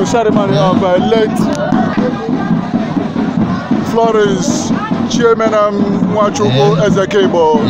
burial ceremony of late Florence Chiemena Nwachukwu Ezekebo.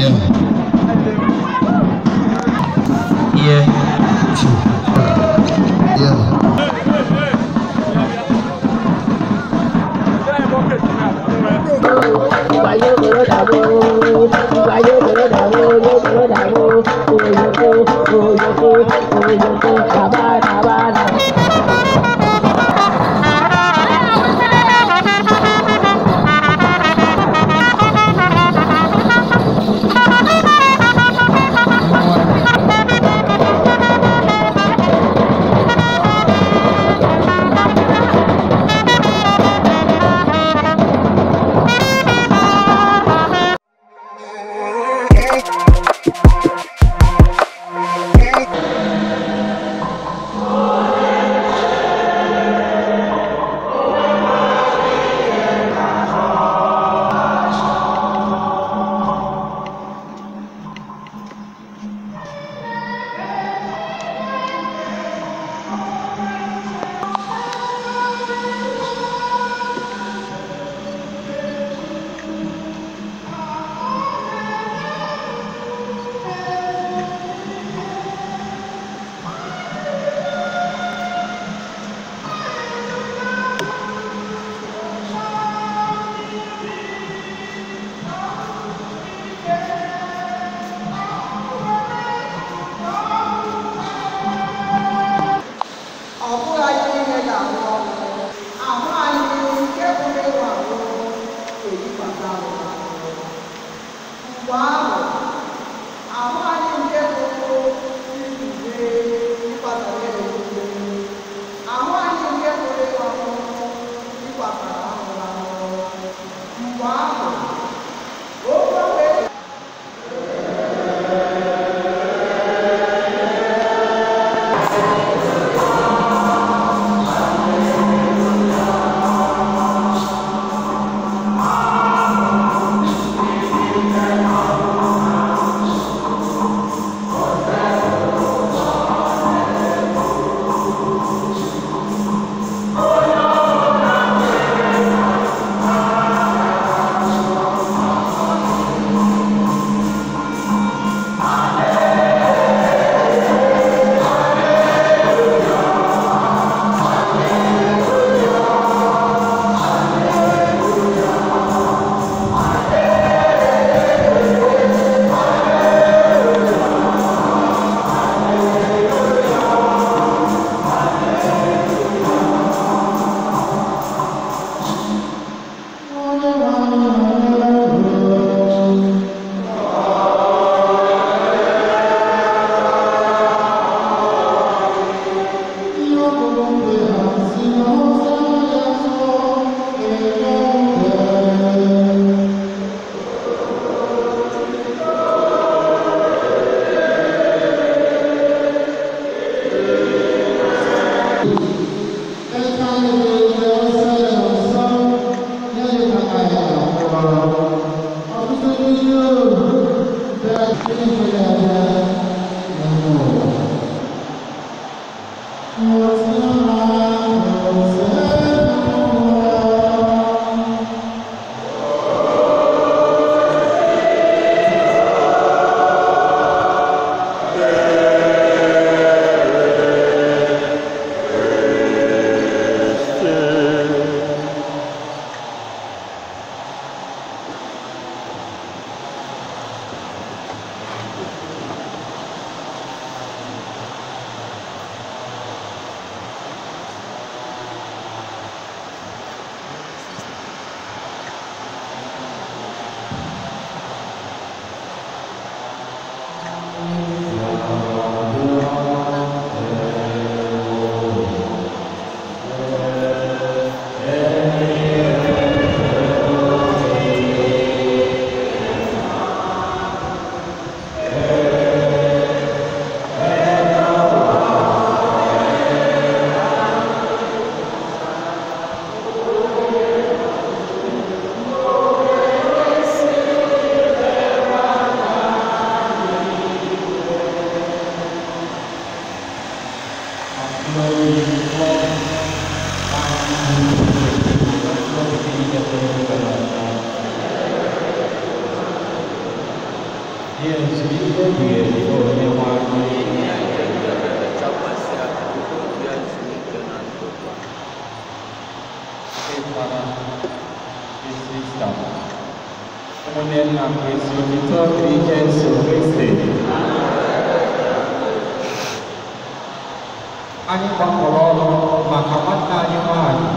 Anyị gbakọrọ ọnụ maka nwanne anyị nwanyị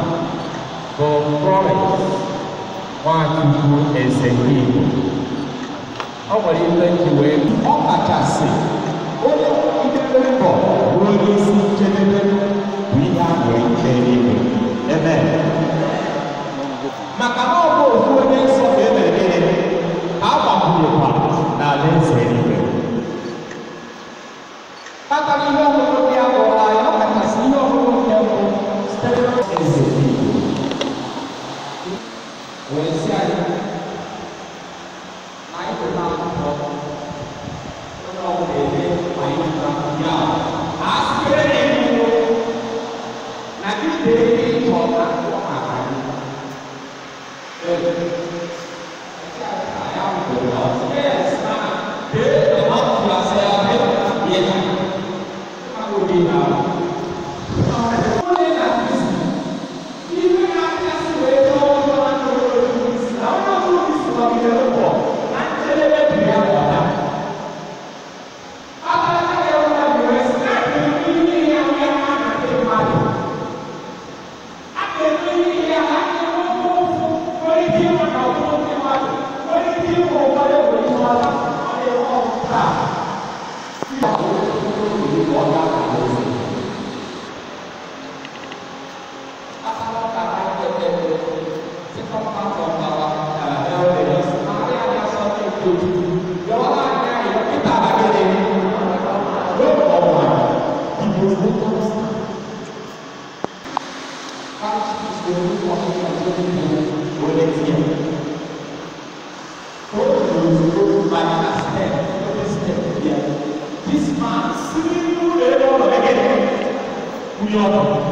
bụ Florence Nwachukwu Ezekigbo. Ọ nwere ife ji wee ọ kachasị onye idebe mbọ bụ onye isi njedebe bụ ihe a nwere ike n'ime. Amen. Maka na ọ bụ ofu onye nsọ ka emere gịnị ka a gbakwunyekwa n'ala eze eluigwe. Kpatara ihe ọhụrụ ndị a kpọrọ anyị, ọ kachasị ihe ọhụrụ nke bụ sitere Ezekigbo. Wee sị anyị na anyị kweta akwụkwọ onye ọbụla eme ma anyị kweta ya a sịrị n'elu na gị dee ihe ịchọ na akwụkwọ maka anyị. This man sitting there again. We are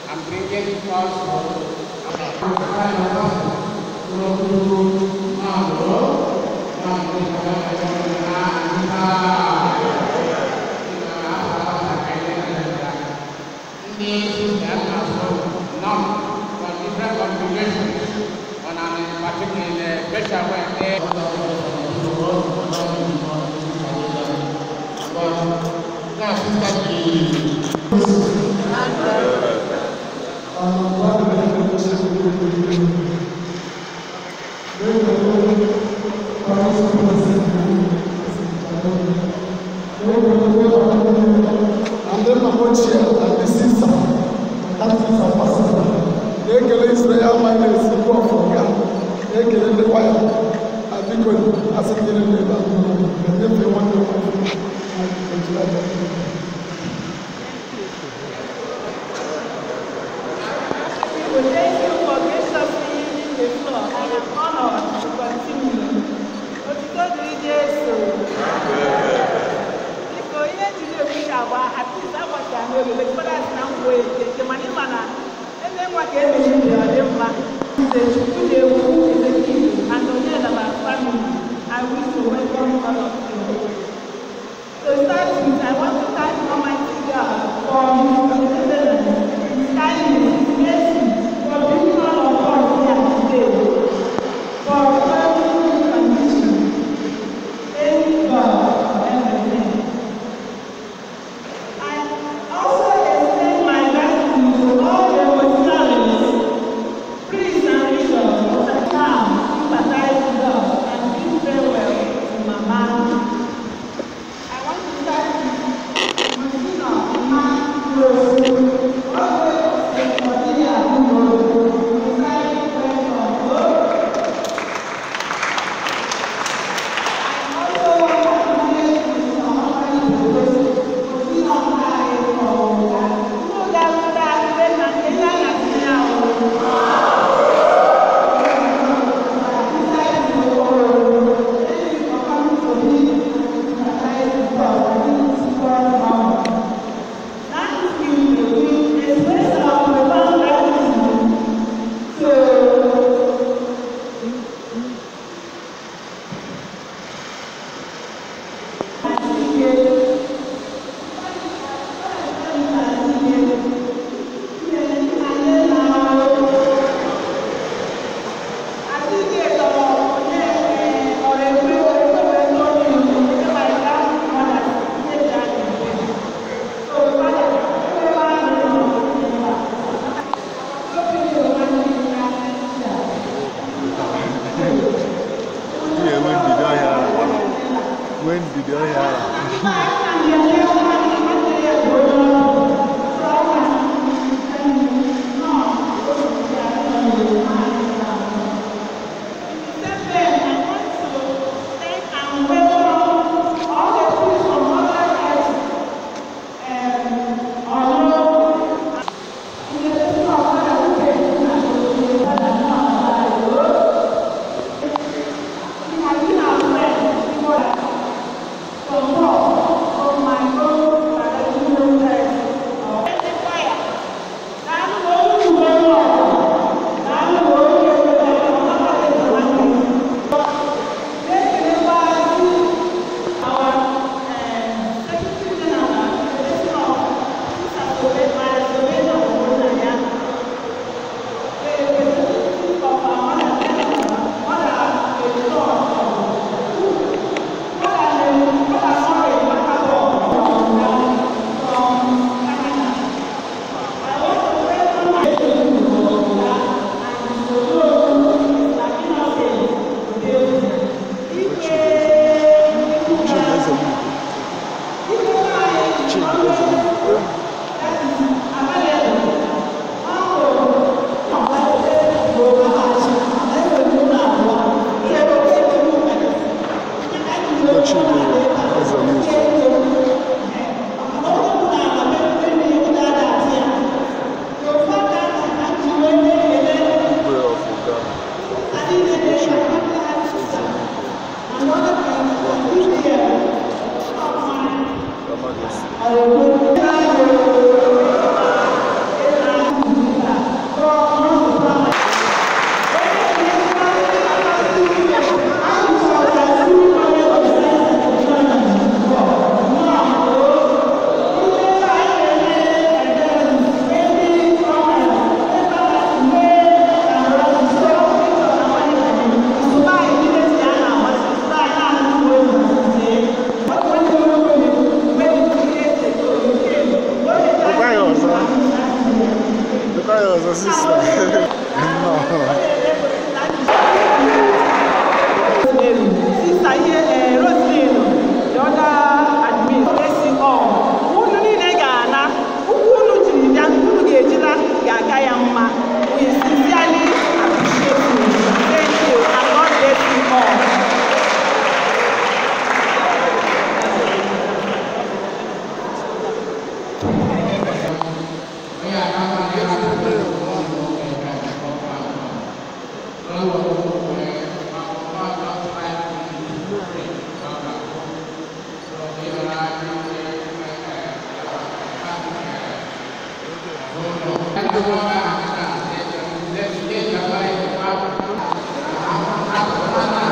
I'm bringing also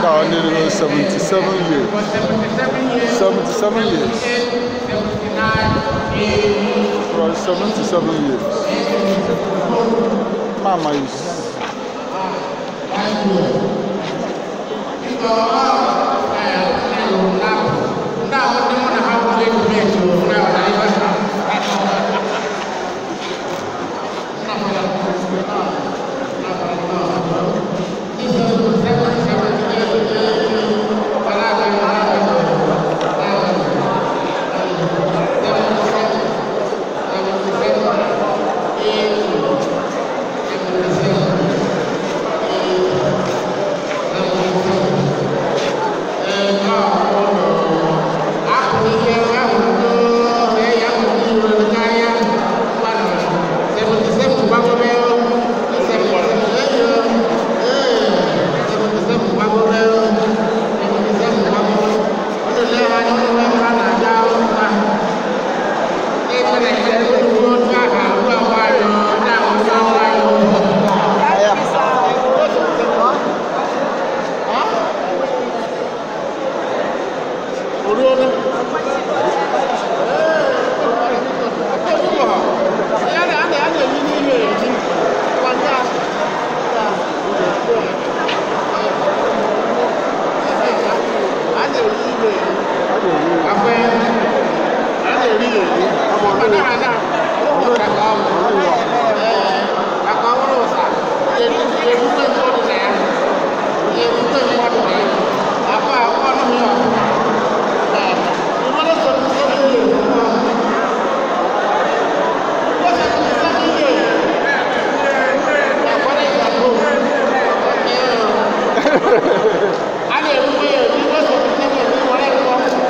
No, I need to go 77 years. 77 years. 77 years. Mama is.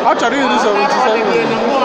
Actually, it is 77.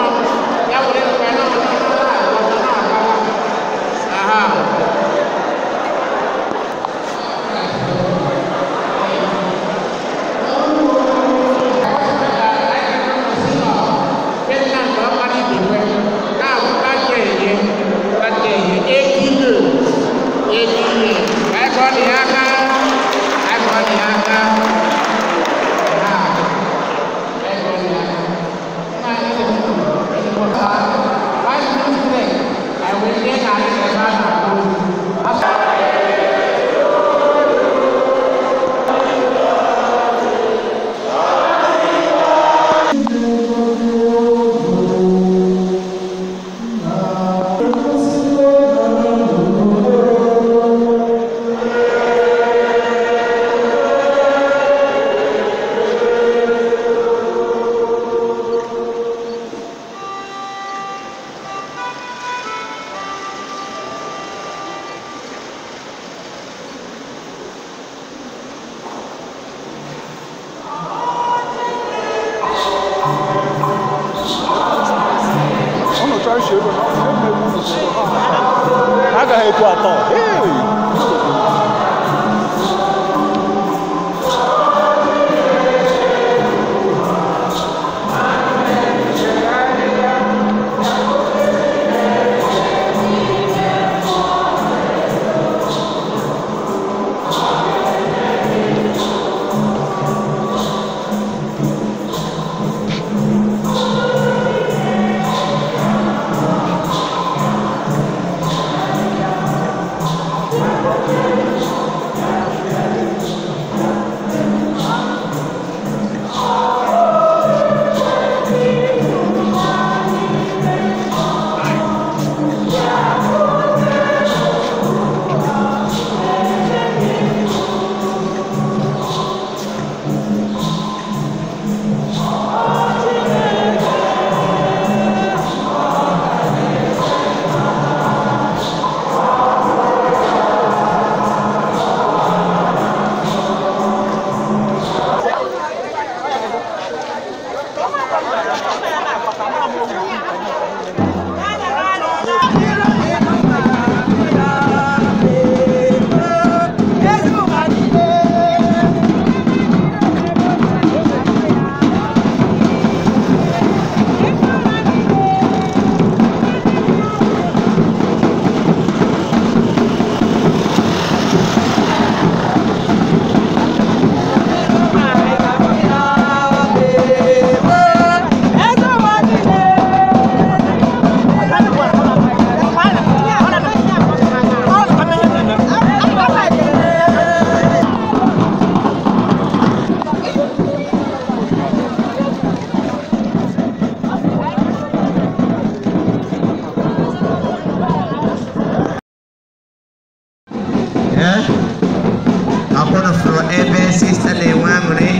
ebe sister le wamre.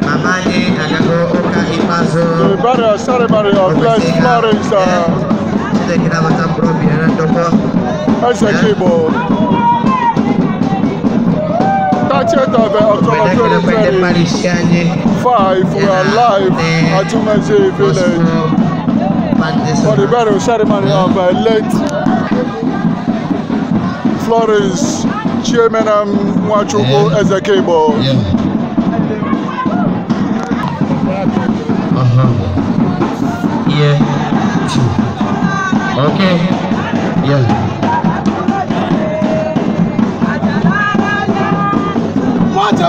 Mama ni agago oka ipazo. The burial ceremony of Blessed Florence Ezekibo. 30th of October 2025, we are live at Tumeze village for the burial ceremony of late Florence Chiemenam Nwachukwu Ezekibo. Yeah. Okay. Yeah. What?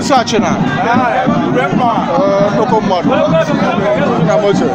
Sachina. No command. Na moje.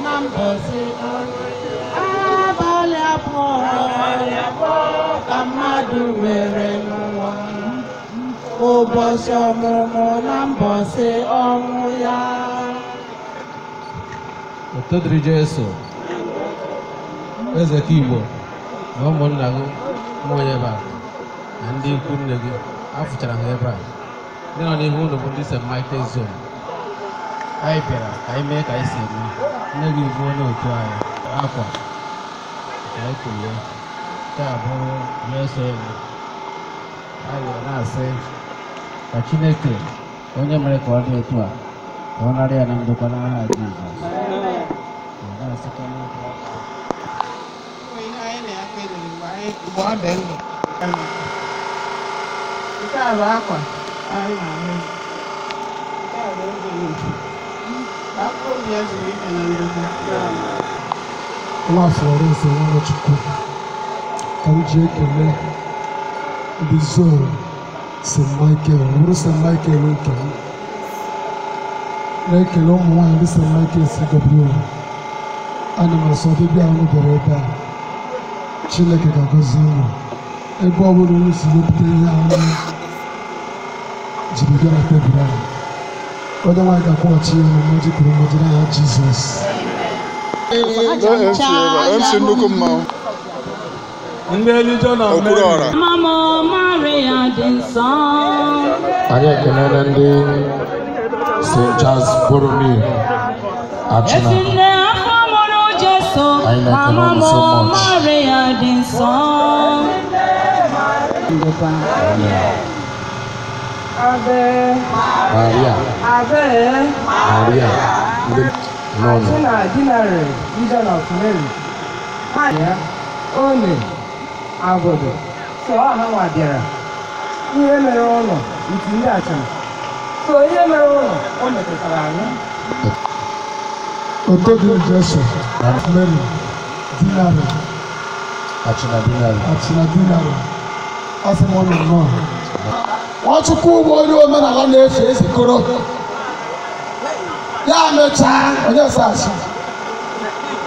Nambosi abalị abụọ ka mmadụ mere n'ụwa ụbọchị ọmụmụ na mbọsị ọnwụ ya. Ụtọ dịrị Jesu eze ka Igbo na ụmụnna gị mmụọ ebe a na ndị ikwu nne gị afụchara ha ebe a ndị nọ n'ihu ụlọ bụ ndị St. Michael Zone. Anyị bịara ka anyị mee ka anyị si eme nne gị bụ onye otu anyị akwa ka anyị kwulie nke a bụrụ na-eso eme anyị were na-asị ka Chineke onye mere ka ọ dị otu a ka ọ nara ya na ndokwa n'aha Jizọs. Mgbe ọ dị ndụ nke a bụ akwa anyị na-ahụ nke a bụ oge akpụrụ m ya zuru ike na ndokwa nwa Florence Nwachukwu ka m ji ekele ndị Zone St. Michael bụrụ St. Michael nke m na-ekele ụmụ nwaanyị ndị St. Michael si Gabriel. Ana m asọ ọbịbịa unu bịara ebe a Chineke ga-agọzi unu ebe ọ bụla unu si wepụta ihe ahụ jiri bịa na tebụl ahụ onye nwaanyị ga-akwụghachi ya na mmaji kwuru mmaji n'aha Jizọs. MC nnukwu mmanwụ ndị Legion of Mary. Mama Maria dị nsọ. Anyị ekelele ndị St. Charles Borromeo Achịna. Anyị na-ekele unu so much. Maria dị nsọ. Maria. Maria. No, no. Dinare, Legion of Mary. Maria, One, Agodo. So aha nwa bịara. Ihe mere ụlọ, iti ndị achara. So ihe mere ụlọ, o metụtara anyị. Ụtọ dị Jesu, Mary, Dinare, Achịna Dinare. Asị m ọnụ nnọọ. Nwachukwu bụ onye omenala na-efe ezekọrọ. Ya mechaa onye saasị.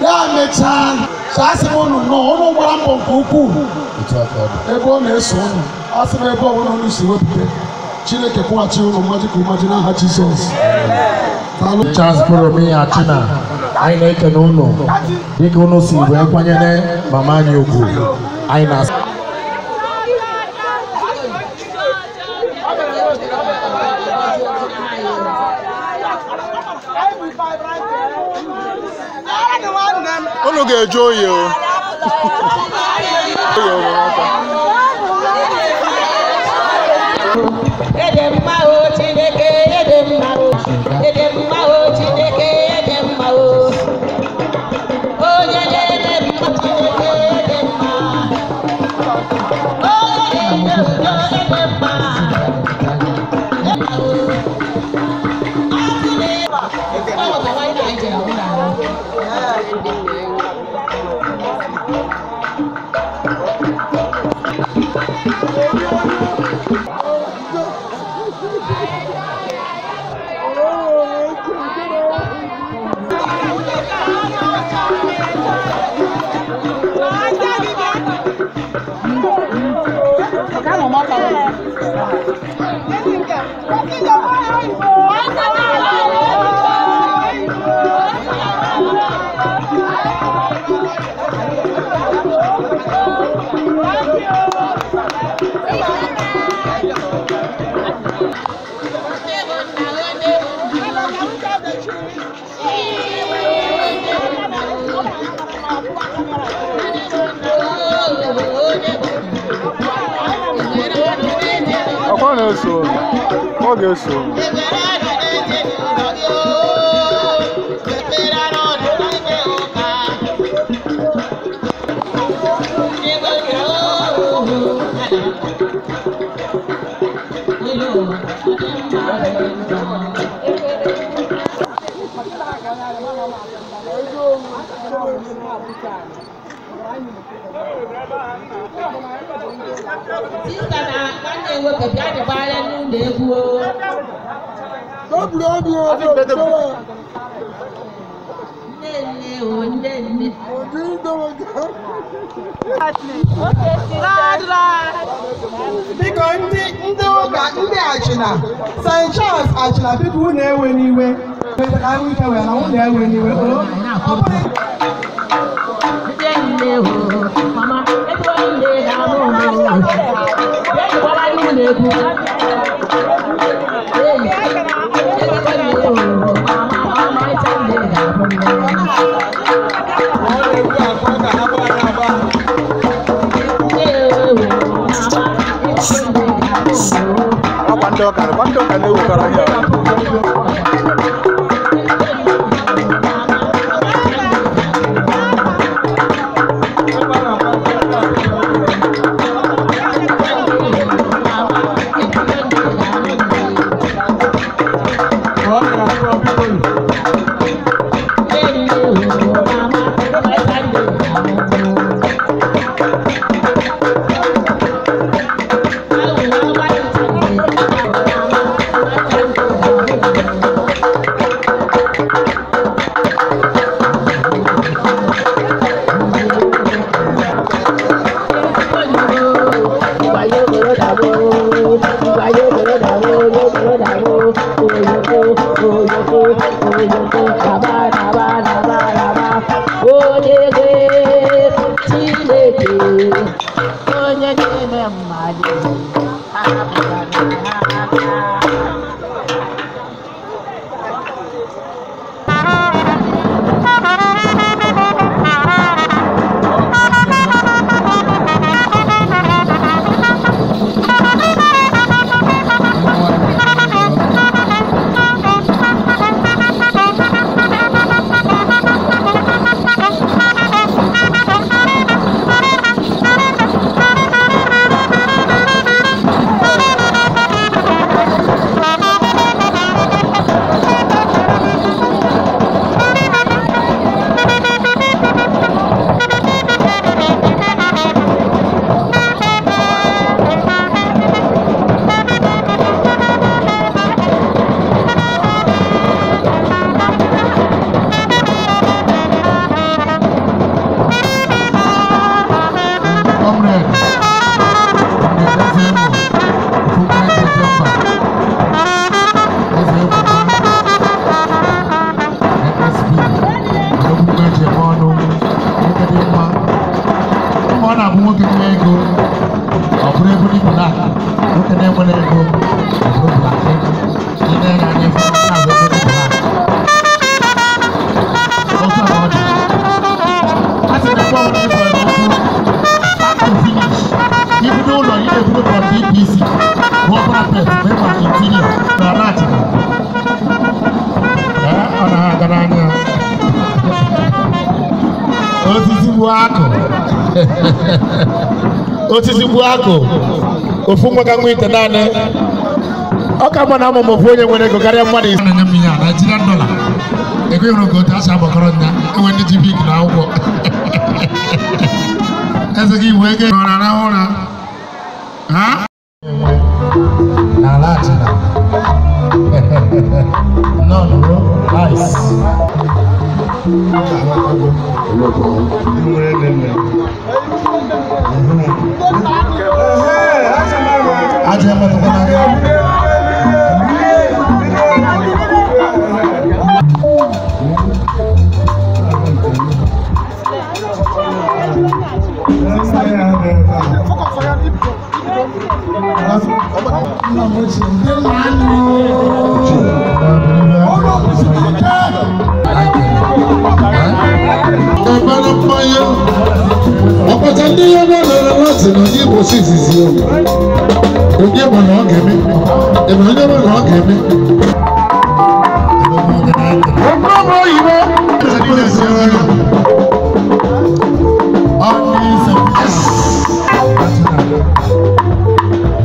Ya mechaa saasị m unu nnọọ ụnụ gbara mbọ nke ukwuu. Ebe ọ na-eso unu asị m ebe ọbụla unu si wepụta Chineke kwụghachi unu mmaji ka mmaji n'aha Jizọs. Charles Borromeo Achịna anyị na-ekele unu dịka unu si wee kwanyere mama anyị ugwu. Anyị na unu ga-eje oyi o. Ọ ga-eso. Biko ndị ụka ndị achịna St. Charles achịna biko unu ewe n'iwe ka anyị ike wee na unu ewe n'iwe Cuando can you osisi bụ akụ ofu nwa ka nwa ite naanị ọ ka mma na amụ mọbụ onye nwere ego karịa mmadụ ise na-enye m ya Nigerian dollar ego ịhụrụ ka otu asị agbakọrọ nya enwe ndị ji bik na akwụkwọ eze gị iwe ego nọrọ na ụra ha n'ala achịna nọ nụrụ ice aja matokana ọkpọta ndị ya gbọdọrọ nwatị na onye Igbo si izizi onye bụ na ọ ga-eme ebe onye bụ na ọ ga-eme ọgbọgbọ oyibo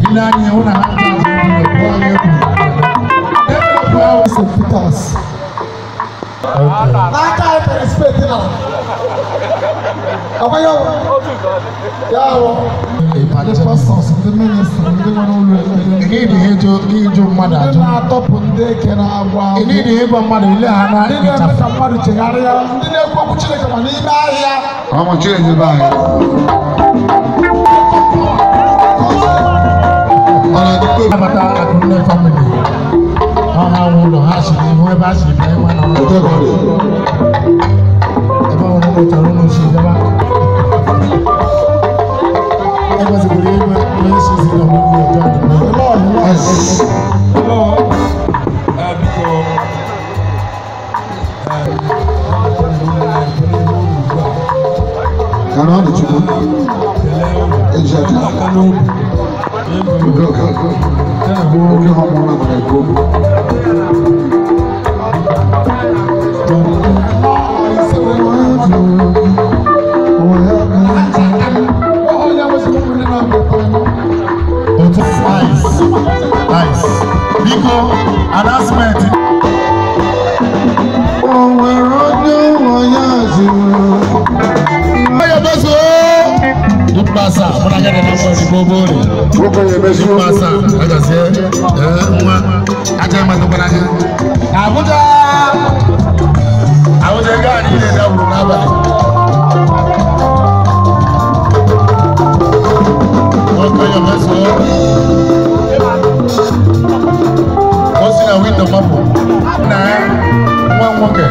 ile anya hụ na ha St. Peters n'aka anyị respect na Abayo. Yawo. The pastors, the ministers, the one who need the mother. Na top nde kena agwa. Need the mother ile ana. Need the mother chegaria. Need the kwa kuchile kama ni baya. Kama chile ni baya. Abata akunle family. Aha wo hashi ni ho ba shi bai wa na. Eba wo mo taro no shi jaba. Eba se gure eba me shi si na mo yo ta de. Lord. Kana de chuko. Exactly. Nice. Nico, announcement. Pasa, por allá de nuevo de Bobori. Pasa, allá se, allá más para allá. Abuja, Abuja gani le da una bala. Oke ya meso. Osi na window mapo. Na, one moke.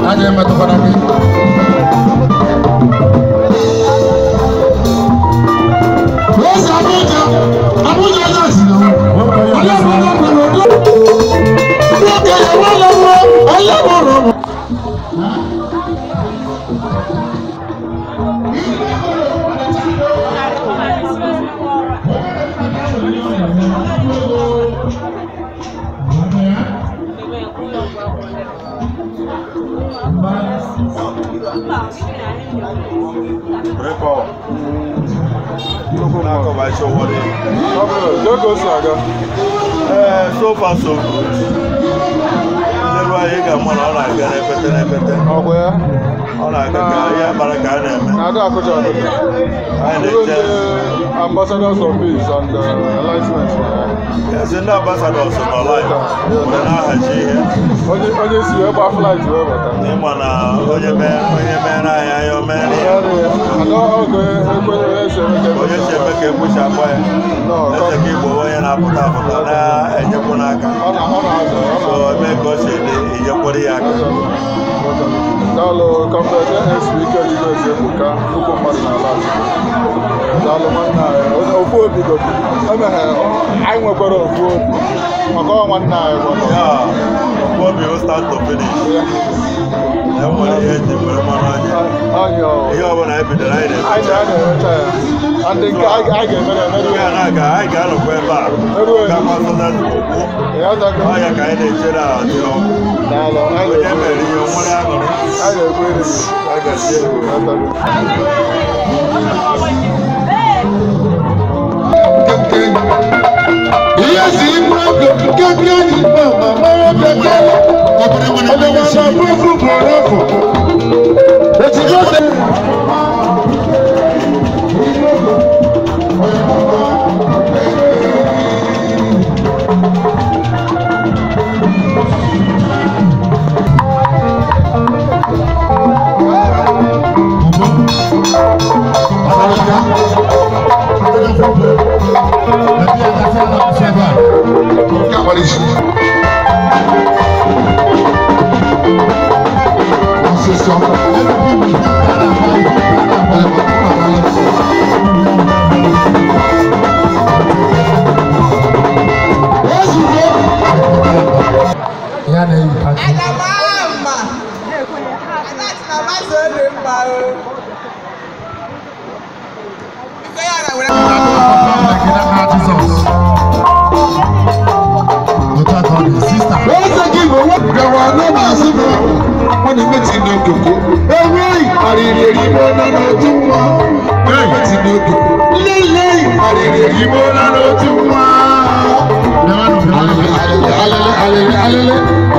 Allá más para allá. Abuja láti lọ. So far so good. Never I get one on I get repete. Oh where? On I get yeah, but I can't. I don't go to ambassadors of peace and enlightenment. Yes, the ambassadors of our life. When I had here. Only see about flight to ever. Nimana, onye man, I am man. I don't go. Onye shebeke push up. No, let's keep away and up and Yapunaka. So I make us in Yapuriaka. Dalo compared next week, you guys have Fukumarina. Dalo Mana, I'm a quarter of food. I go one night. Yeah, before we start to finish. Everybody has to put them on. You have an happy delight. I and the guy I get better. I got a web back. Come on, so that's yeah, that's how you can get out. You know, I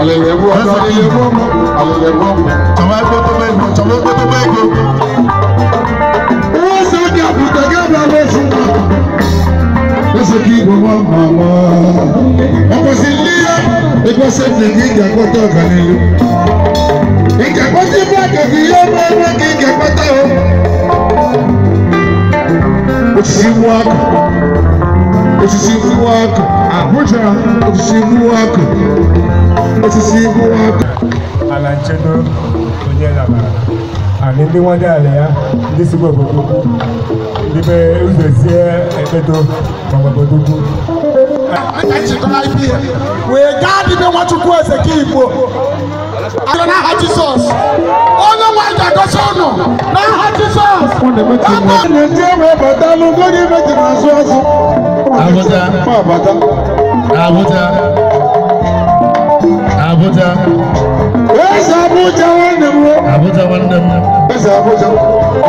Alele, gbọ́sẹ̀ nìyí ìjàgbọ́tọ̀ ọ̀gá nílùú. Ìjàgbọ́tọ̀ ìbú àgàgì yóò mọ ẹgbẹ́ kí ìjàgbọ́tọ̀ o. Osisi mú akọ. Osisi mú akọ. Àbújá osisi mú akọ. Osisi mú akọ. Alanchedo onye nabara. Ani ndị nwadị ala ya, ndị si obodo ukwu, ndị be ụzọ sie ebedo ma obodo ukwu. Wee gaa dịbe Nwachukwu eze ka Igbo. Aga n'aha Jizọs. Onye nwe ga-agosi ụnụ n'aha Jizọs. Ndị enwe batalụ godi meti na-azụ azụ. Abuja. Abuja. Abuja. Eze Abuja nwanne m. Abuja nwanne m. Eze Abuja.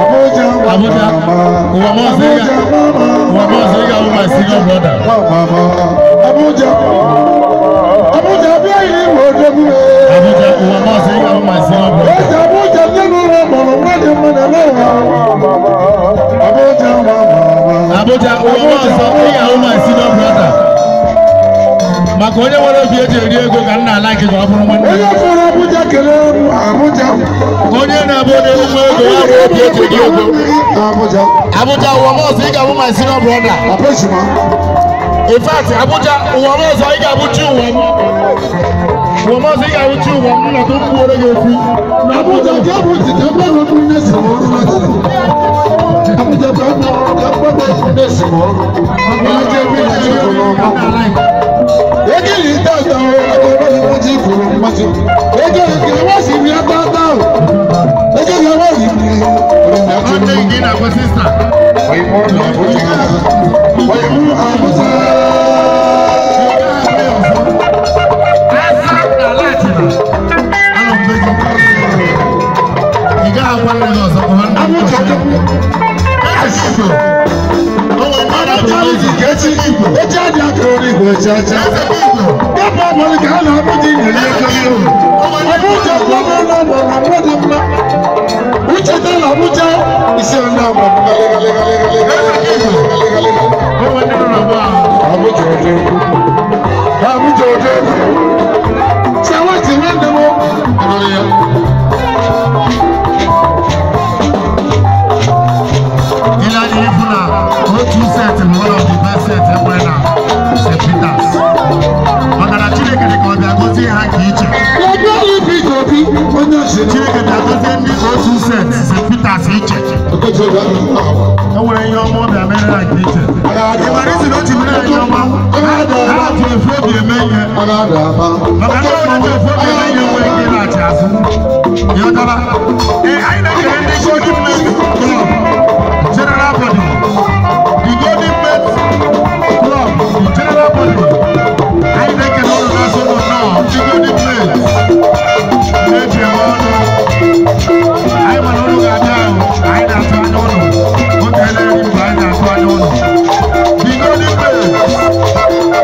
Abuja. Abuja. Ụwa mọọsụ ịga bụ my senior brother. Abuja. Abuja bịa ihe iwe odogwu. Abuja. Ụwa mọọsụ ịga bụ my senior brother. Eze Abuja ndị n'ụlọ mụrụ mmadụ mmadụ n'ụwa. Abuja. Abuja. Ụwa mọọsụ ịga bụ my senior brother. Maka onye nwere obi eji eri ego ka nna ala nke ka ọ bụrụ nwanne. Onye fọrọ Abuja kelee Abuja. Onye na-abụ onye ụmụ ego ya bụ obi eji eri ego. Abuja. Abuja ụwa mọọsụ ị ga-abụ my senior brother. Apesima. In fact, Abuja ụwa mọọsụ ị ga-abụ chi ụwa m. Ụwa mọọsụ ị ga-abụ chi ụwa m nna ka ụkwụ were ga-efi. Abuja ka bụ tite mmadụ bụ nne si ọrụ n'ọtụ. Abuja ka bụ nne si ọrụ. Abuja ebe na-eji ụlọ ọma. Ege yi tata o, ọgbọrọ ni wọ́n ti kúrò mọ́tò. Ege yi kìí wọ́n sì ní apáta o. Ege yi wọ́n sì ní ọ̀rọ̀ One day again, our sister. Òyìnbó ní Abuja. Òyìnbó Abuja. Asa na Latina. Ana m begi. Ị gaghị agwa nne gị ọzọ ka nwanne m kọsịrị. Esi Igbo. Eji adị aka ọrụ Igbo eji aja. Gapụ abalị ka ha na-abụdị nyere ego n'ihu. Abuja gọvanọ nọ na mmadụ mma. Ucheta na Abuja isi ndị agba Abuja ọdị egwu. Abuja ọdị egwu. Sawati nwanne m nọrọ ya. Ilani Ifuna, otu set bụ one of the best sets enwere na St. Peters. Maka na Chineke dị ka ọ bịa-agọzie ha nke iche. Chineke bịa-agọzie ndị otu set St. Peters iche. O nwere ihe ọma ọ bịa mere ha nke iche. Ị mara isi na o ji mere ha ihe ọma? Ha ji efu obi eme ihe. Maka ndị ọrụ ji efu obi eme ihe nwere ike ịlaghachi azụ. Ịghọtara? Anyị na-ekele ndị Golden Maize Club General Body. The Golden Maize Club, the General Body. I think it's all of us who know the Golden Maize. Let you know. I want to look at now. I don't know. What the hell is it? I don't know. The Golden Maize.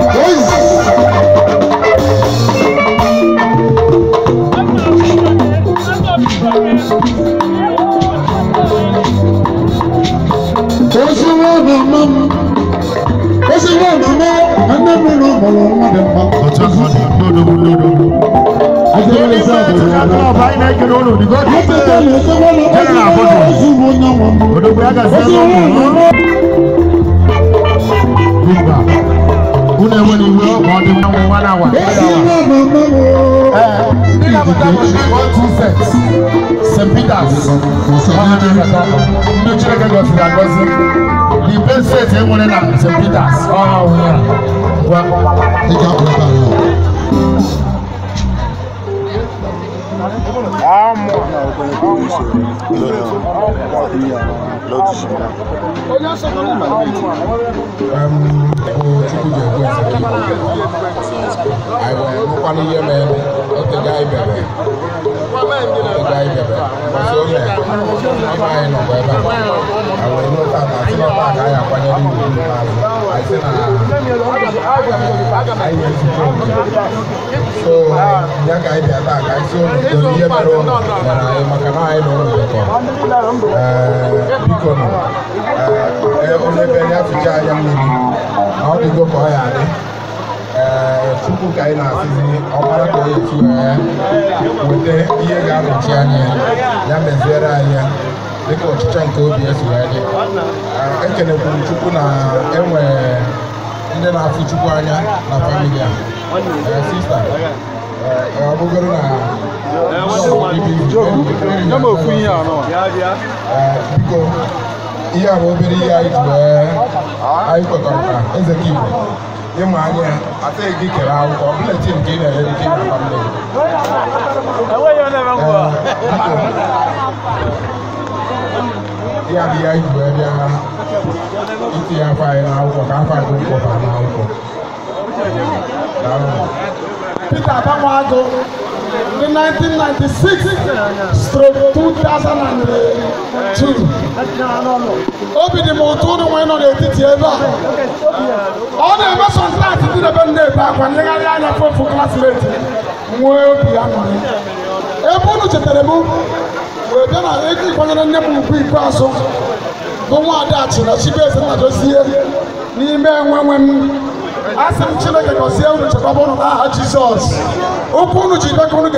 St. Peters. The best set enwere na St. Peters. So, ya ka anyị bịa taa ka anyị si ụlọ ihe mere ụlọ mere anyị maka na anyị nọ n'ụlọ biko nọ onye be ya ficha anya mmiri na ọ dịgo ka ọ ya adị Chukwu ka anyị na-asịzi ọkpara ka onye etu weta ihe ga-anọchi anya ya meziere anyị ya dịka ọchịchọ nke obi esi wee dị. Ekenekwuru Chukwu na enwe ndị na-afụ Chukwu anya na famili a. Sista ọ bụgoro na biko ihe a bụ obere ihe anyị ji wee anyị kwekọrịta eze ka Igbo ịma anya ataghị gị kere akwụkwọ buletin nke ị na-ere ike na famili ihe adịghị anyị ji wee bịa itinye afọ anyị n'akwụkwọ ka afọ agụ mkpọba n'akwụkwọ. Peter Abanwago in 1996/2002. Obi dị m ụtọ ụnụ nwee nọ n'etiti ebe a. Ọ na-eme sọntaatị dị n'ebe ndị ebe akwa nlegharị anya fofu klasmeti nwee obi ya nọrị. Ebe unu chetara m wee bịa na ego ịkwanyere nne m ugwu ikpeazụ bụ nwaada Achịna Chibueze Nnadozie n'ime enwenwe m. Asị m Chineke gọzie unu chekwaba unu n'aha Jizọs. Okwu unu ji dọka unu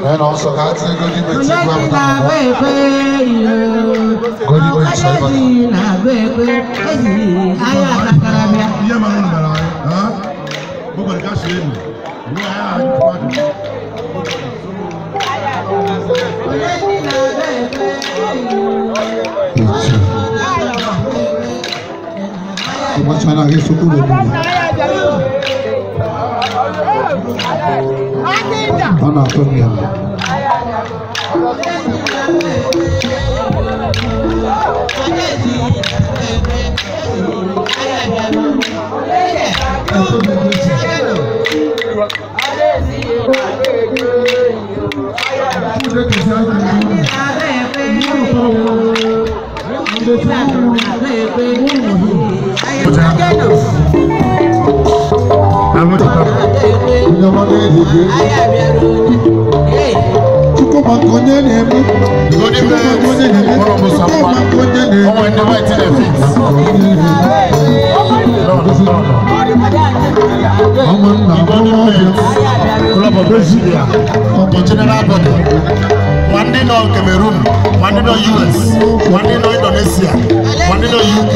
and also that's a good General body. One day no Cameroon, one day no US, one day no Indonesia, one day no UK.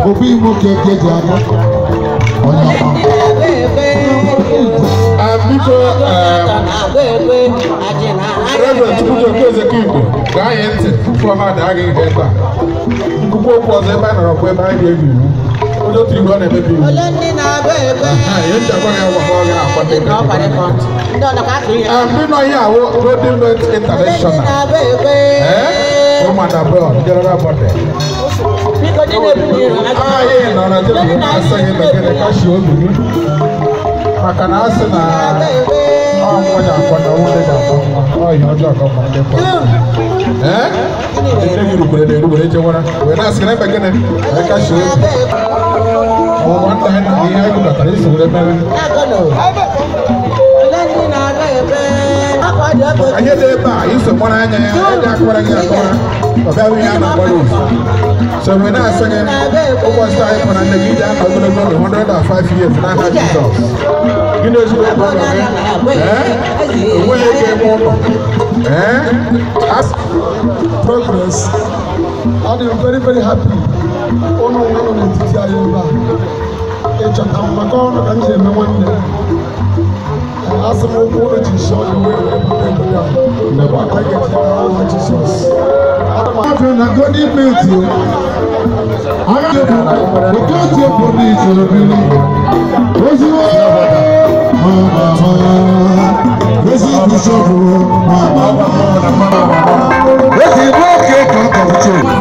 Obi mo keke jamo. Reverend Chukwuka Eze Igbo, gaa nye ntị tupu ha daa gị ebe a. ikwu okwu ọzọ ebe a nọrọ kwa ebe anyị ga-ebi iwu onye otu igwe ọ na-emebi iwu ihe ndị agwa ya gwakọ ọ ga-akwado ndị nọ ihe awụ Golden Belt International ụmụada bọl general bọde anyị nọ na tebụl na-asaghị bekere kashi obi gị maka na asị na ọmụnya akwado nwunye ga-akpọ nwa ọhịa ọjọọ ka ọma ndị kpọrọ ndị gị rukwere na-eru were jewara wee na-asị na ebe gịnị anyị kashi obi ọmụma nta anyị na ihe anyị gụbatara isi were mere anyị dị ebe a iso mara anya ya ndị akọwara gị akọwara ọbịa ihe a na-agbara ofu so wee na-asị gị ụbọchị anyị kpọrọ nne gị iji anọ ogologo ndụ 105 years n'aha Jizọs gị na ezigbo ebe ụlọ gị onweghị ego eme ụlọ progress. I'm very, very happy. Ono ono n'etiti anyị ebe a. Ịchọta maka ọnụ ka m ji eme nwanne. Asị m okwu ụlọ ji shọ ya wee wepụta ego ya. Ebe a ka anyị ga-eji ọnụ Jizọs. Afọ na Golden Belt yo. Aga bụ oke otu obodo ijoro biri. Ozugbo Ezi bishọpụ Ezi nwoke ka ọ kọrọ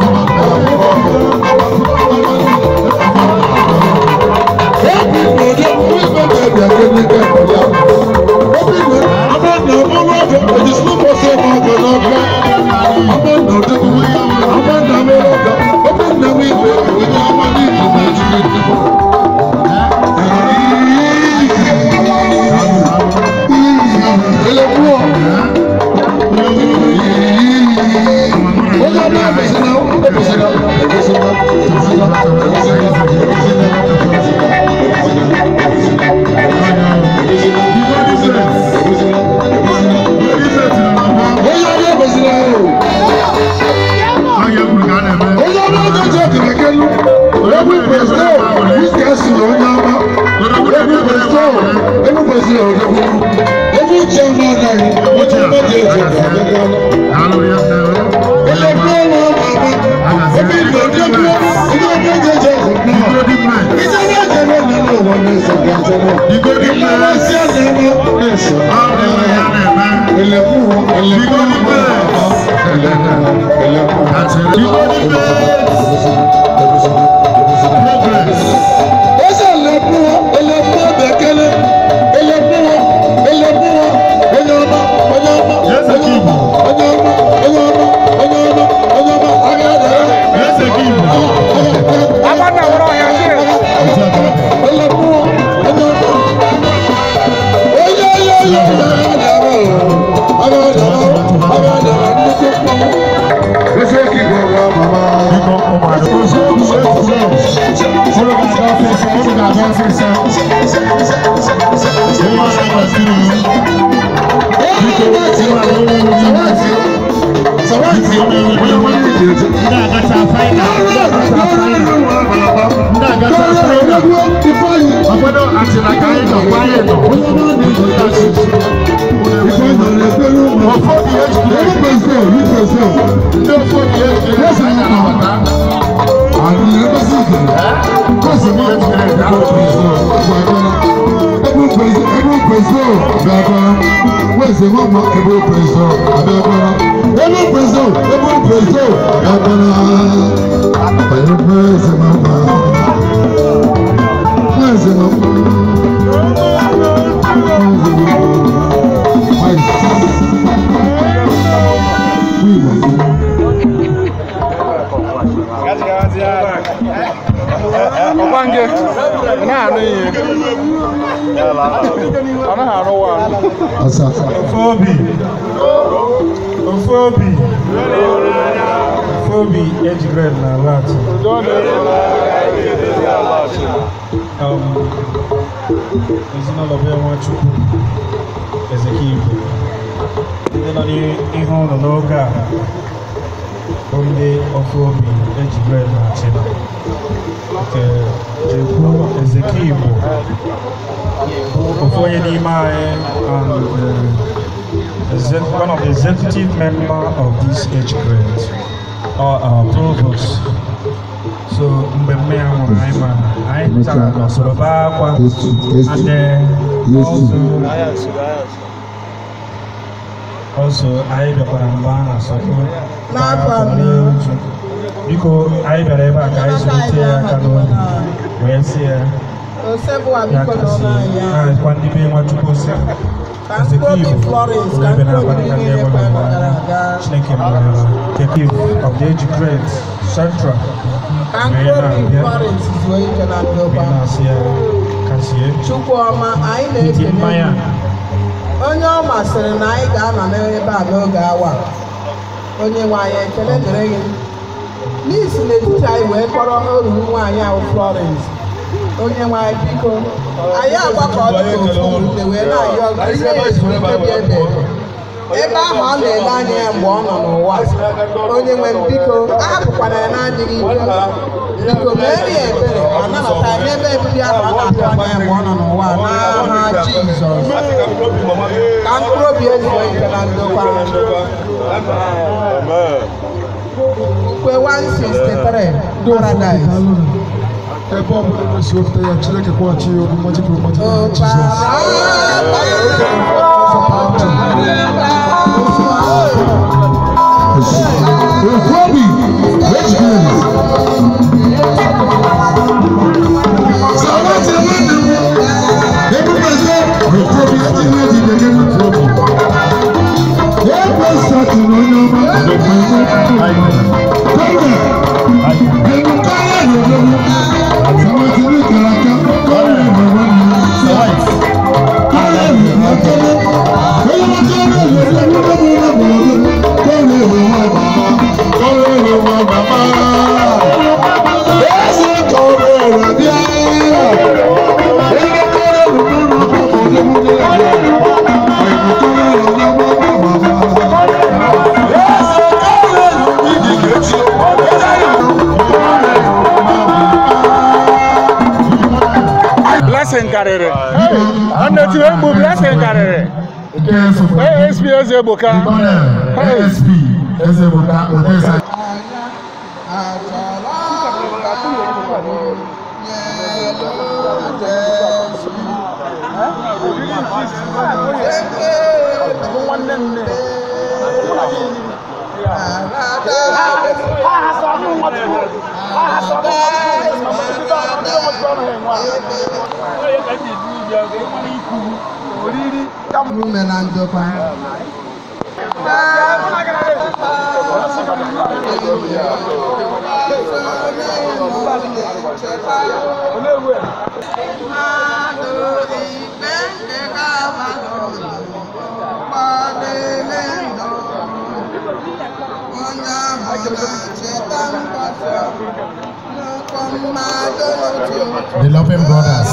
Ofobi age grade na lot. Ezinụlọ be Nwachukwu Ezekiel ndị nọ n'ihu ụlọ n'oge a bụ ndị Ofobi age grade na China nke Jekwu Ezekiel bụ ofu onye n'ime anyị and one of the executive members of this age grade, our provost, ma anyị chara n'usoro baa akwa also anyị bịakwara mgbe a na-asọtụ biko anyị bịara ebe a ka anyị solite ya aka n'obi wee sị ya ya kasị kwa ndị be Nwachukwu si of the age grade central onye ọ masịrị na anyị ga-anọ n'ebe a n'oge awa onye nwe anyị ekele dịrị gị n'isi n'etiti anyị wee kpọrọ oruru nwaanyị ahụ Florence onye nwe anyị biko anyị agbakọọla ofu ụmụnne wee na-ayọ ihe ezumike ebe ahụ a na-ele anya ya mgbe ọ nọ n'ụwa onye nwe m biko ahapụkwana ya na-adịghị biko mere ya ebere ma nabata ya n'ebe ebibi ahụ a na-atụ anya ya mgbe ọ nọ n'ụwa n'aha Jizọs ka mkpụrụ obi ezigbo ike na ndokwa ukwe 163 Paradise ebe ọ bụla na-esi ofufe ya Chineke kwụghachi ya obi mmaji pụrụ mmaji Jizọs Kobe, let's go. Blessing karịrị. Aneti egbu blessing karịrị. ASP Ezeboka. ASP Ezeboka Odessa. Beloved brothers,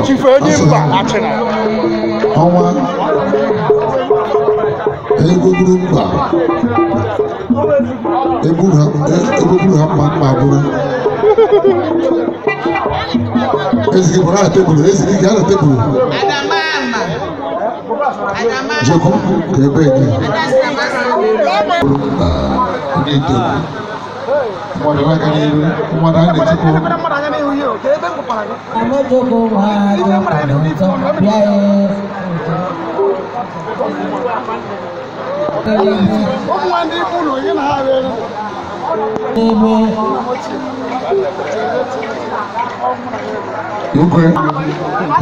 Chief Enyimba Achina. Ọnwa Egwugwurumba egburu ha mma bụrụ ezigi bụrụ ala tebụl ezigi ga ala tebụl jekwu ka ebe dị ndị ito mmadụ aka n'iru mmadụ a na-etikwu Ukwe,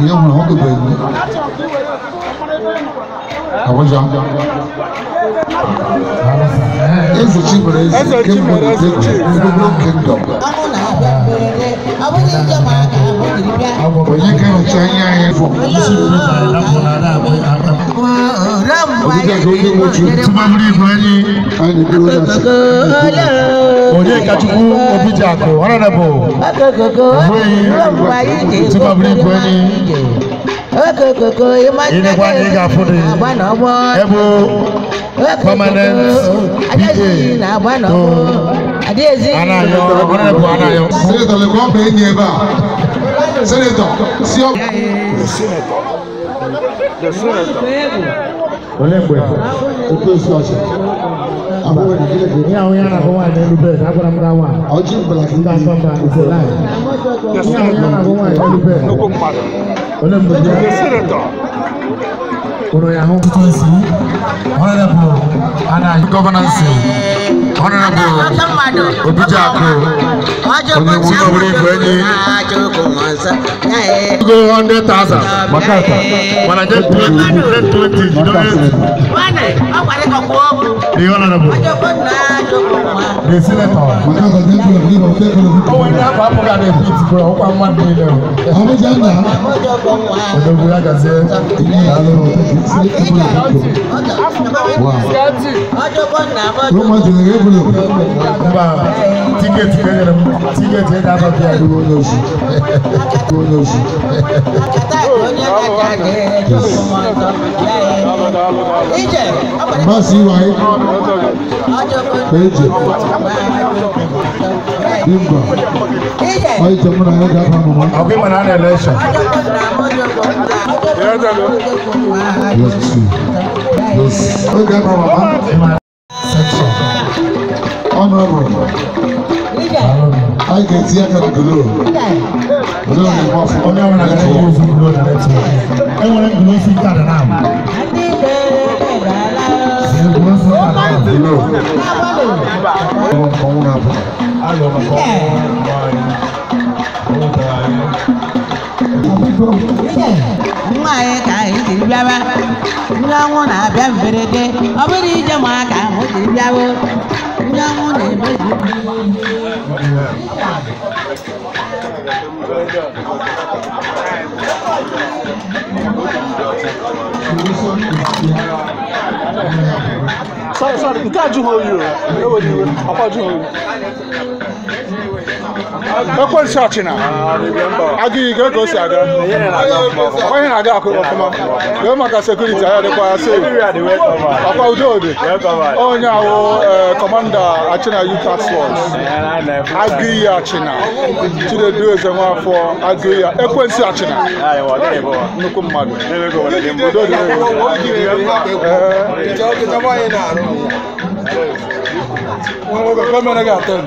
ihe nwere ọkụ bụ egwu. Abuja. Eze Chimere Eze, Kingdom of Kingdom. Onye ga-ehicha anya anyị fọ. Ọdịda ka onye nwochu. Tụmabiri igwe anyị. Anyị na-eburu ya. onye kachukwu Obijiakụ honorable Ogbuehi Tubabiri Igweni ịnekwa anyị ga-afụ dị ebe permanent PA to Anayo honorable Anayo. Senator Lekwa bụ enyi ebe a. Senator si ọ. The senator. Ole mgbe Oke osi ọchị. ihe ahụ ya na-agụ nwaanyị n'elu bed agwara m ga nwa Ọjị mbelaki ndị asọ mba ise laị ihe ahụ ya na-agụ nwaanyị n'elu bed ole mgbe The senator. ụrụ ya hụ ntụtụ isi honorable Anayo gọvanansi honorable Obijiakụ onye nwunye ọbụla Igweni go 100,000 maka aka mana je 20 the honorable the senator onwe ndị afọ apụga na-efi itikwa ọkwa mmadụ niile odogwu ya gazie mba tiketi kenyere m tiketi ego abapụ ya Masị iwaị Beje Dimba Ọ iche mụ na ya ga-aba mụma ọgụ ịma na a na-election Ọ ga-aba mama Honorable anyị ga-eti aka na golo onye ọbụla ga-enye ofu golo na netwọk enwere golo ofu nke ada na-amụ nwa anyị ka anyị jiri bịaba ndị ọnwụ na-abịa mberede ọ bụrụ ije ma ka ahụ jiri bịawo ndị ọnwụ na-emezu Sorry, nke ajụghị oyi o. Eweliwe, ọkwa ajụghị oyi. Ekwensu achịna. Agịghị ka o si aga. Onye na-aga akụ ọfụma. Gee maka sekuriti anya dịkwa ya sef. Ọkwa udo dị. Onye ahụ kọmanda Achịna Youth Task Force. Agịghị achịna. Chinedu Eze Nwafọ agịghị ya. Ekwensu achịna. Nnukwu mmadụ. Udo dị. Come on, I got them.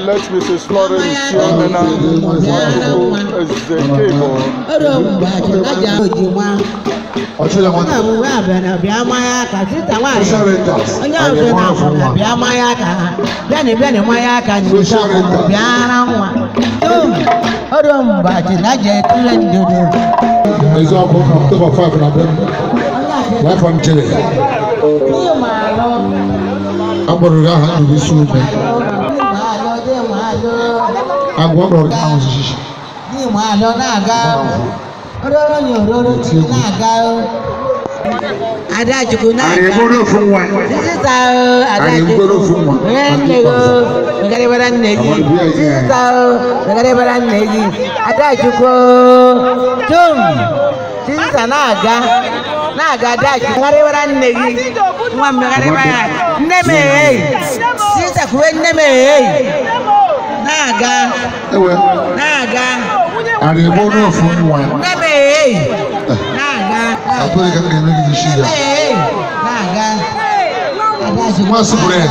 Let Mrs. Florence Chiomena Adajukwu na-aga. Sisita o, Adajukwu. Nnego, megaribara nne gị. Sisita o, megaribara nne gị. Adajukwu. Tum. Sisita na-aga. Na-aga Adajukwu. Megaribara nne gị. Nwa megaribara. Nne m ehei. Sisita kwuwe nne m ehei. Na-aga. Na-aga. Aribo n'ofu nwa. Nne m ehei. Na-aga. Abụghị ka m ga-eme gị isi ya. Nwa sụpụrụ ya.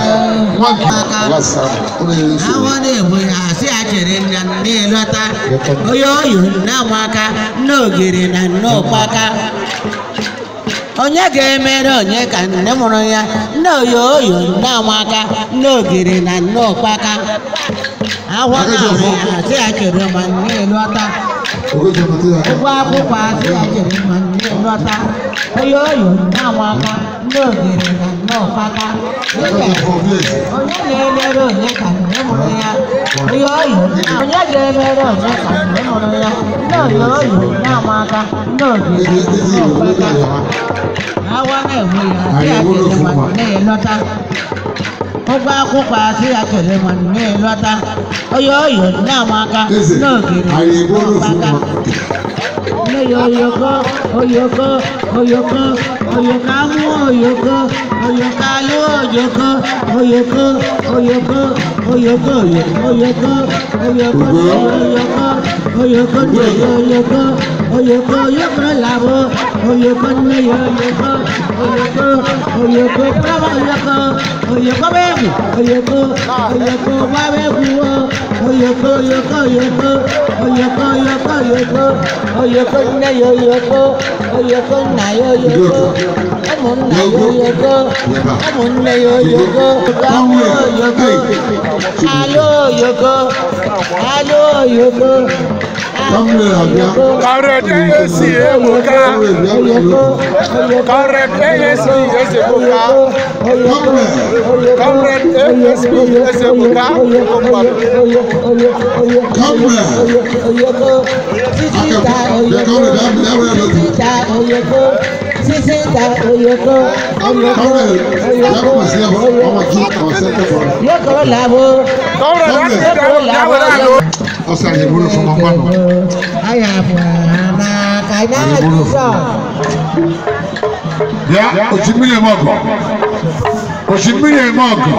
Nwa nke lasa. Awọ na-egbu ya asị ya chere nna na-elọta. Onye oyo na-amaka n'ogiri na n'ọkpaka. Onye ga-emere onye ka nne mụrụ ya nne oyo na-amaka n'ogiri na n'ọkpaka. Awọ na-egbu ya asị ya chere ma na-elọta. Ụgwọ akwụkwọ asị ya chere ma na-elọta. Onye oyo na-amaka n'ogere na n'ọkpaka onye na-emere onye ka nne mụrụ ya onye oyo onye ga-emere onye ka nne mụrụ ya n'oyo oyo na-amaka n'ogere n'ọkpaka awa na-enwe ya dị ya kele nwanne ya lọta ụgwọ akwụkwọ asị ya kele nwanne ya lọta onye oyo na-amaka n'ogere n'ọkpaka Oyoko, oyoko, oyoko, oyokamu, oyoko, oyokalu, oyoko, oyoko, oyoko, oyoko, oyoko, oyoko, oyoko, oyoko, oyoko, oyoko, oyoko labo, oyoko ne oyoko, oyoko, oyoko, bravo oyoko, oyoko bebu, oyoko, oyoko babebu, oyoko, oyoko, oyoko, oyoko, oyoko, oyoko, oyoko na yoyoko, oyoko na yoyoko, amun na yoyoko, amun na yoyoko, amun yoyoko, alo yoyoko, alo yoyoko. Comrade AAC Ebuka. Comrade AAC Ebuka. Comrade ASP Ebuka. Ọsàn ìwúlò fún ọmọ náà. Ayàbọ̀ àná kàdá àdúgbò. Ya òṣìmíyè mọ̀gàn. Òṣìmíyè mọ̀gàn.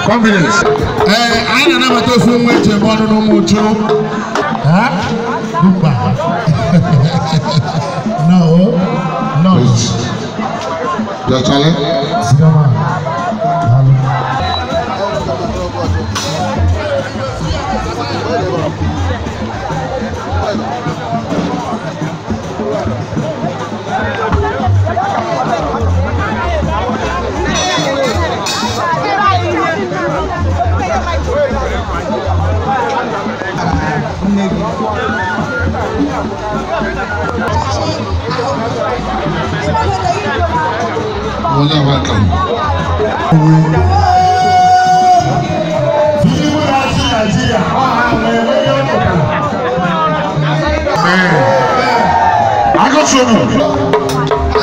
Confidence. Anyị na-anabata ofu nwa eji eme ọnụ n'ụmụ uchu. Mba. No. No. Ya chale? Sigama. Olha bacana. Agora somos.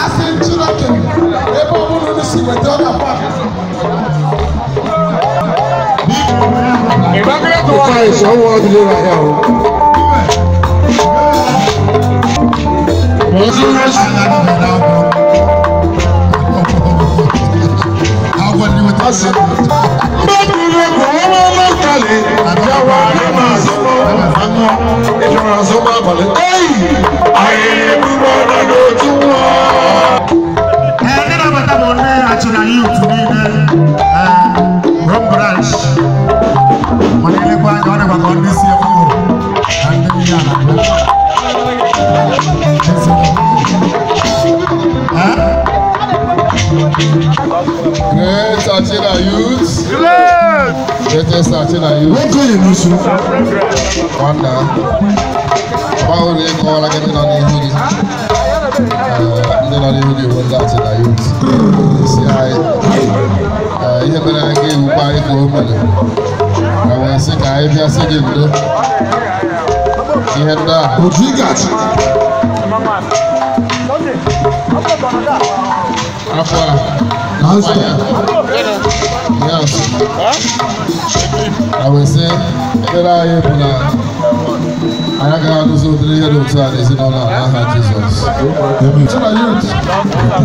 Assim tira que é bom no se meter na parte. Vai ver do pai, só o outro de lá. Mas eu não sei nada. Assim. Great Atila youth. Greatest Atila youth. Wanda. Báwo ni kọ́ lágẹ́dẹ́ náà ní ìhúdi? Ndé náà ní ìhúdi wọ́n dá Atila youth. Sí ayé. Ihe mere nga ewu pa ịkọ omele. Ka wee sị ka anyị bịa sị gị ndo. Ihe ndị a. Otu ị gachi. Afọ a. Yes. I will say, there are people that I got to do the little time is in honor of Jesus. Amen. So youth. If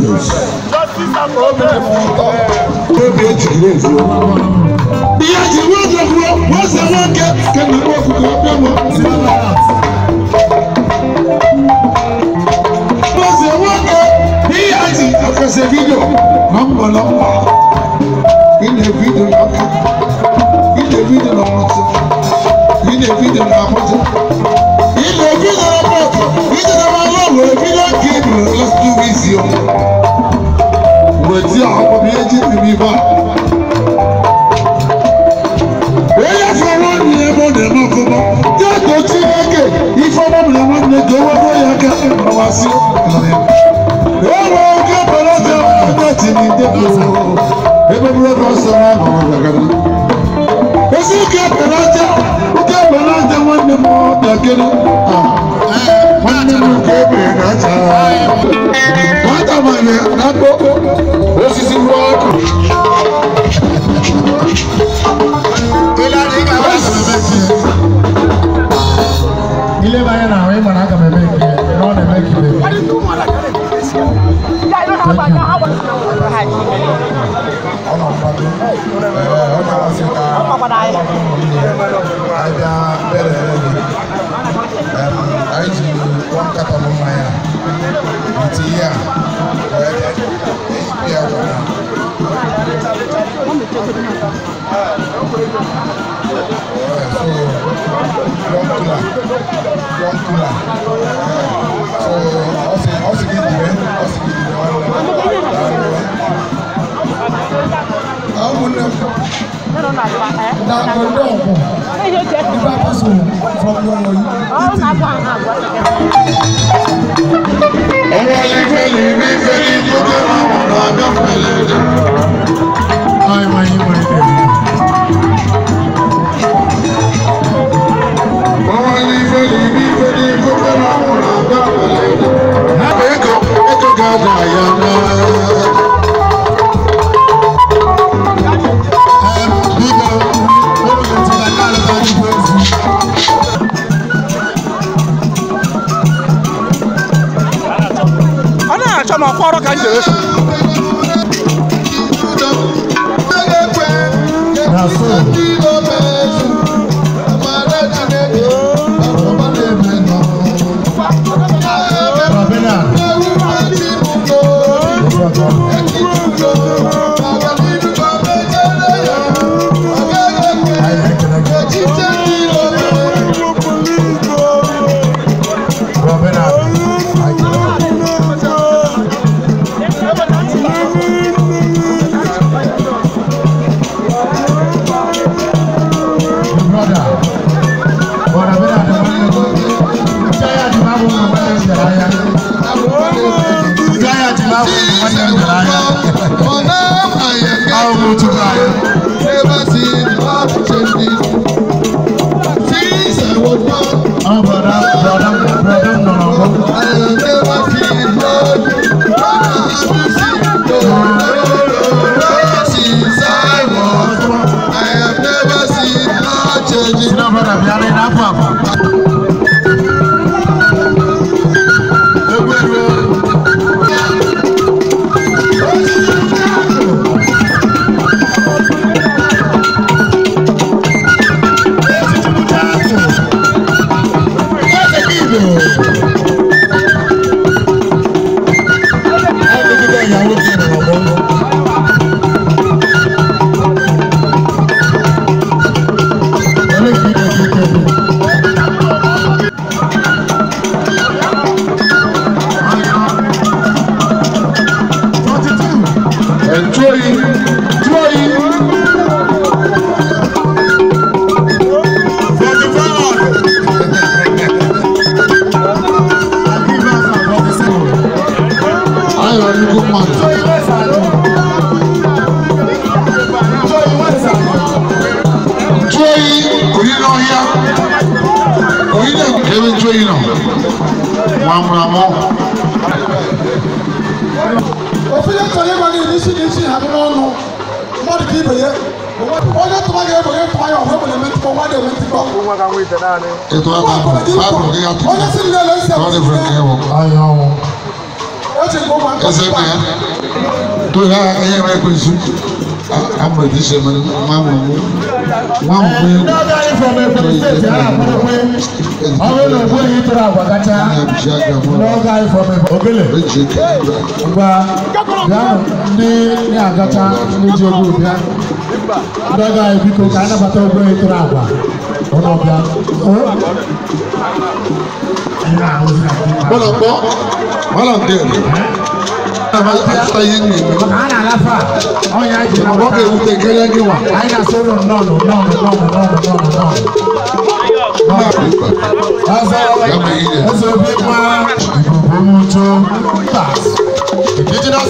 Indigenous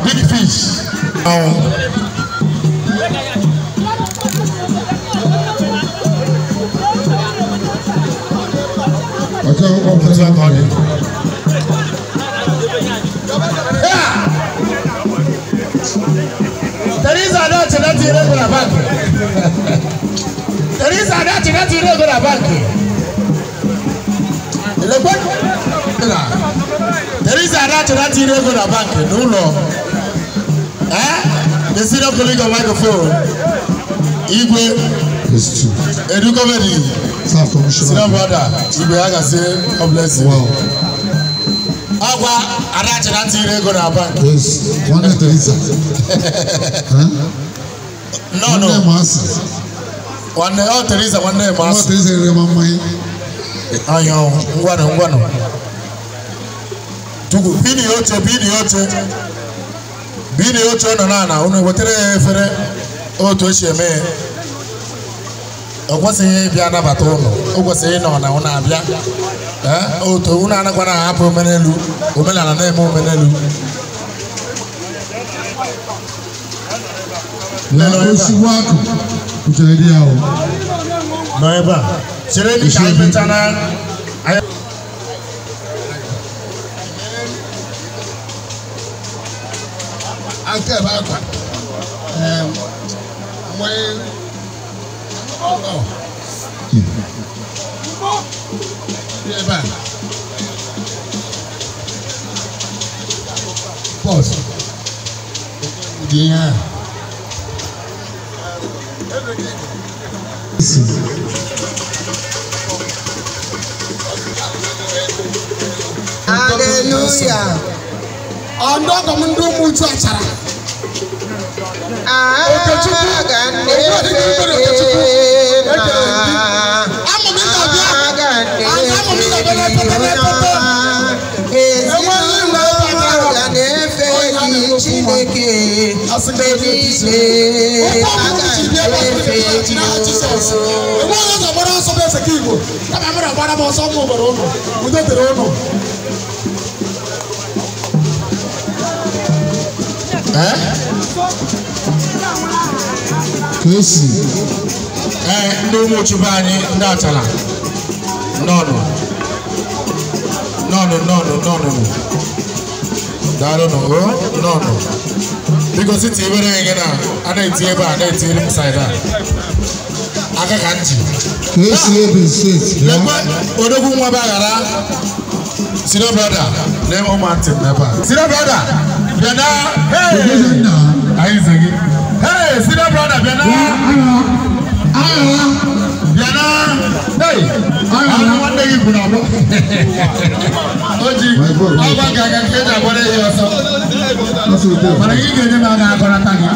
Big fish. Teresa, that's irregular bank. Teresa, that's irregular bank. Teresa, that's irregular bank. No law. The senior colleague of microphone. Igwe. Educomedy. Senior brother. Igwe Agase. God bless you. Wow. Agwa, that's irregular bank. Yes. One is Teresa. No. One day, oh, Teresa, one day, Master. Teresa, remember me. Ayo, ngwano. Tugu, bini yote. Bini yote na wetere efere otu esi eme. Okwesịghị bịa nabata ụlọ. Okwesịghị nọ na ụlọ abịa. Otu ụlọ anakwa na hapụ omenelu. Omenala na-eme omenelu. Na osigbo akụ kutere di ahụ. Nọ ebe a. Chere dị ka imecha na aka ebe akwa ebe a bọs dị ya Hallelujah. Ondo komundu mutu achara. Kesi. Ndị ụmụ Chukwu anyị ndị achala. Nọnụ. Daalụ nọnụ. Biko siti ebere anyị na a na-eti ebe a na-eti elu side a. Aka ka nji. Kesi ebe steeti. Lekwe odogwu nwa baghara. Senior brother, name Omantin never. Senior brother, Biana. Hey, Isaac. Hey, senior brother, Biana. Biana. Hey, I'm one day you put up. Oji, I'm going to get a body here. But I get him out of Koratanga.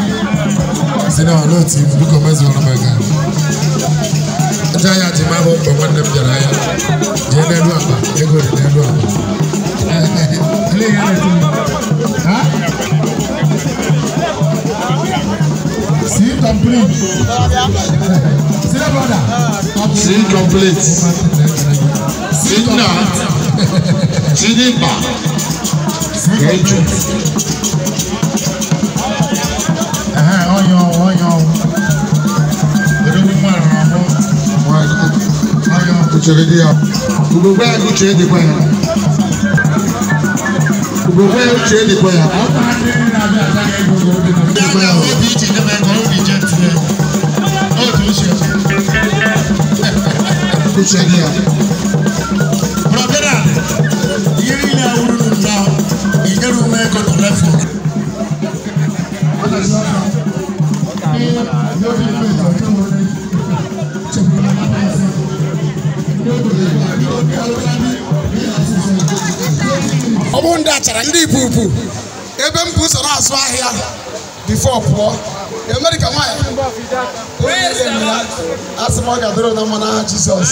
Senior, no team, because I'm going to Jaya Jimabo, but one of Jaraya. Jane Luamba, you go to Luamba. See complete. See the brother. See complete. See not. See the back. Great job. Thank you. achara ndị ipupu ebe m bụ ụzọ na-azụ ahịa before pụọ America nwanyị asị m ọ ga-adịrị na mma n'aha Jizọs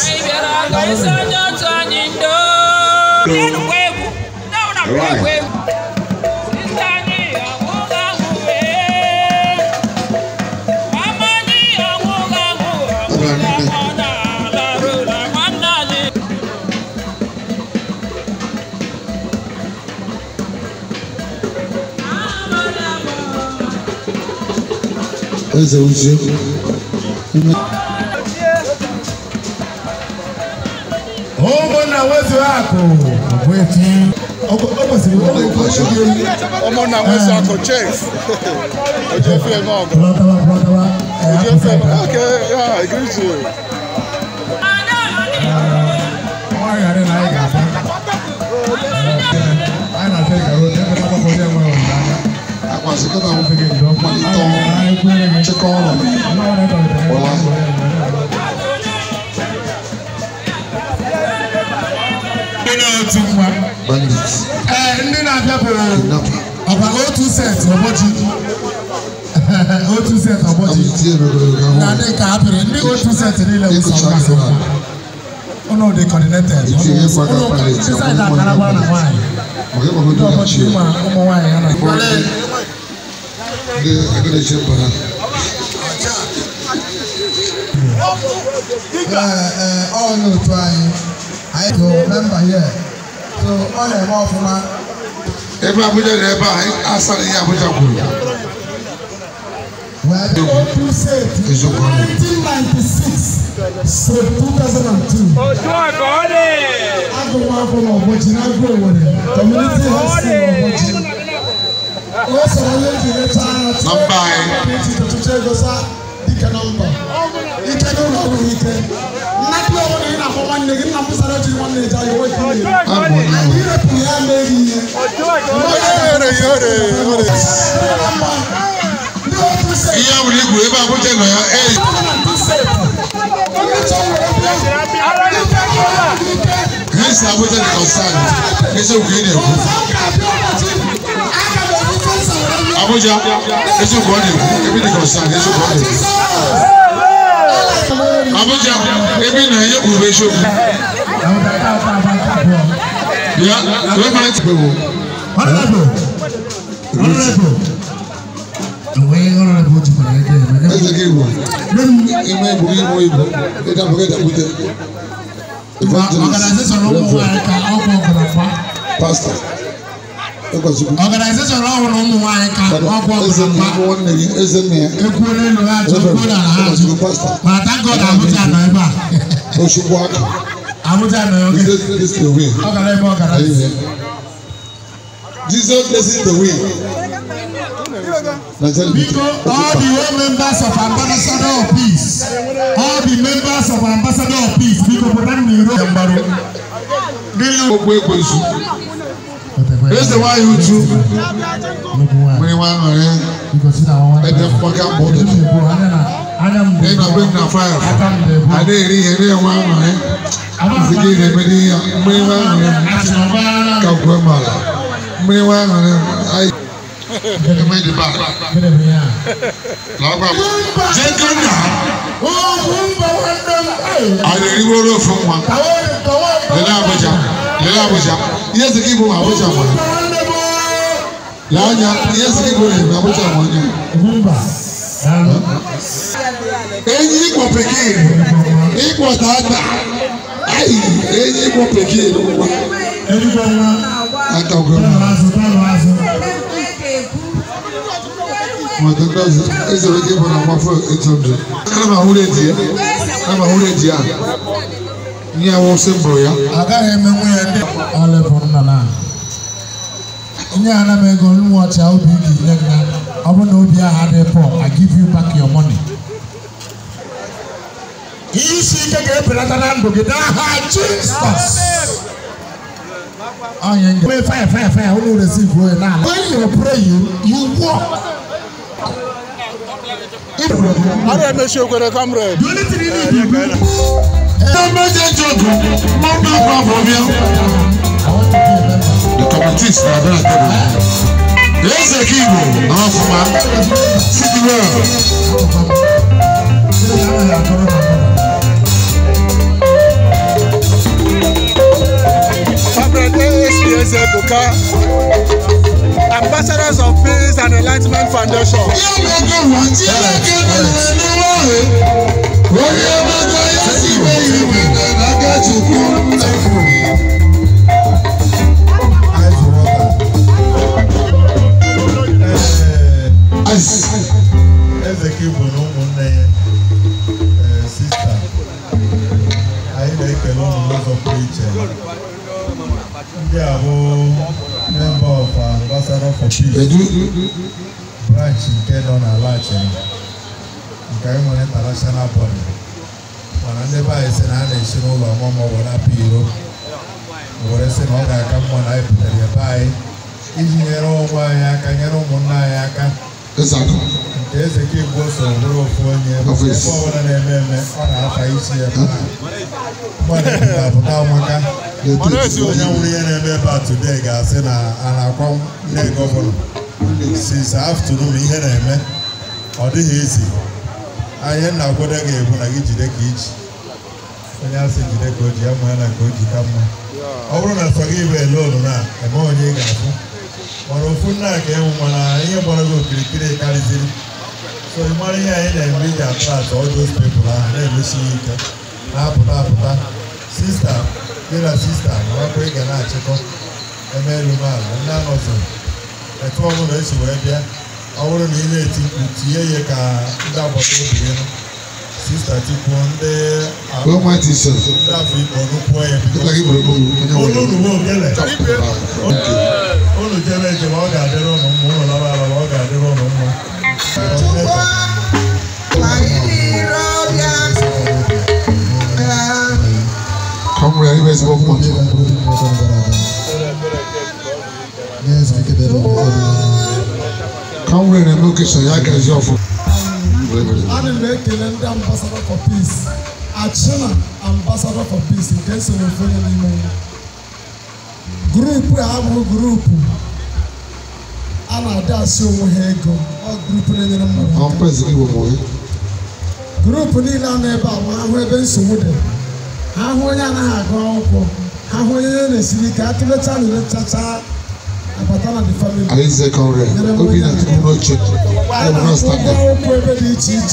Eze uche ụmụnna wezu akụ ụmụnna wezu akụ chef ojefe n'ọgụ okay yeah I agree with you Sekata malito chekoro bandits ndị na-abịa bụ ọba otu set ọbọchị otu set ọbọchị na ndị ka apịrị ndị otu set niile bụ sọ ụnụ dị coordinated ụnụ decide akara gbara na nwaanyị ndị ọbọchị ụmụ nwaanyị ya na all know try I go member here so all them off ma ebe Abuja na ebe a asara ya Abuja kwuru well the open set 1996 so 2002 ojo agode agoma from Oboji na go wore community hospital Oboji o so le di letter number ike number ike no ro ike nnadi o ni na mo wan ne na mo sara ji wan ne ja yo we ki ni ire pu ya me ri iya wuli ku ebe Abuja no ya Yes, Abuja is concerned. It's okay there. Abuja, it's okay. Everything concerned. It's okay. Abuja, every night you go show. Yeah, we might go. Honorable. The way honorable to my again. Let's get one. You may believe it. Don't forget Abuja. Organization Pastor. Organization Jesus blesses the way. All the members of Ambassador of Peace, all the members of Ambassador of Peace, That's the why you do. When you want to let them fuck up on it. They not bring the fire. I didn't hear one. I'm forgetting many I made it back. I didn't go from one. Yes, the people are Abuja one. Yes, the people are Abuja one. Any equal Pekin, equal Tata. Any equal Pekin. I don't go. It's a regular one for 800. I'm a hooded here. I'm a hooded here. Yeah, I was simple, yeah. I got him all from Nana. Yeah, I'm going to watch how big you look now. I want to be a hard report. I give you back your money. Easy to get better than Jesus. Oh, yeah, fire. I will receive going now. When you pray, you walk. I don't make sure you're comrade. Do anything you need. Don't make a joke. Not no problem. committees na abịa tebụl. Eze ka Igbo na ọfụma. City well. Ambassadors of Peace and Enlightenment Foundation. Member of Ambassador for Peace branch nke nọ na Alachi nke anyị nwere international body mana ndị be anyị sị na a na-esi n'ụlọ ọmụmụ were apụ iro were sị na ọ ga-aka mma na anyị butere ebe anyị iji nyere onwe anyị aka nyere ụmụnna anyị aka nke eze ka Igbo so bụrụ ofu onye ebe ọbụla na-eme eme ọ na-afa isi ya mmadụ ga-apụta maka onye nwere ihe na-eme ebe a today ga-asị na a na-akwa nne gọvanọ since afternoon ihe na-eme ọ dịghị ezi anyị na-agwado ga-ebu na gị jide ka iji onye asị jide ka o ji amụ ya na nke o ji ka mma ọ bụrụ na sọ gị ibe ele olu na eme onye ị ga-afụ mana ofu nna ka enwu mana ihe gbara gị okirikiri karịziri so ị mara ihe anyị na-eme iji atrat ọdụs pepụl ahụ na-emesighị ike na-apụta apụta sista dịra sista nakwa ị ga na-achịkọ eme elu maala ndị anọziri etu ọbụla esi wee bịa ọ bụrụ na ị na-eti mkpu tinye ya ka ndị agbata obi gị nụ sista tikwuo ndị afọ ikpe ọnụkwuo ya unu jere ejem ọ ga-adịrị ụnụ mma ụnụ laba alaba ọ ga-adịrị ụnụ mma Comrade, where's the book? Comrade and location, I guess you're for. I'm making an ambassador for peace. Achina ambassador for peace. In case you're following me, group we have a group. I'm a dasho hego. All group in the morning. I'm president boy. Group ni na neba wa we ben sumude. Ha ho ya na agụ akwụkwọ. Ha ho ya na siri ka atụlecha na chacha. Apatana the family. I say Comrade. Obi na tu no check. I will not stand there.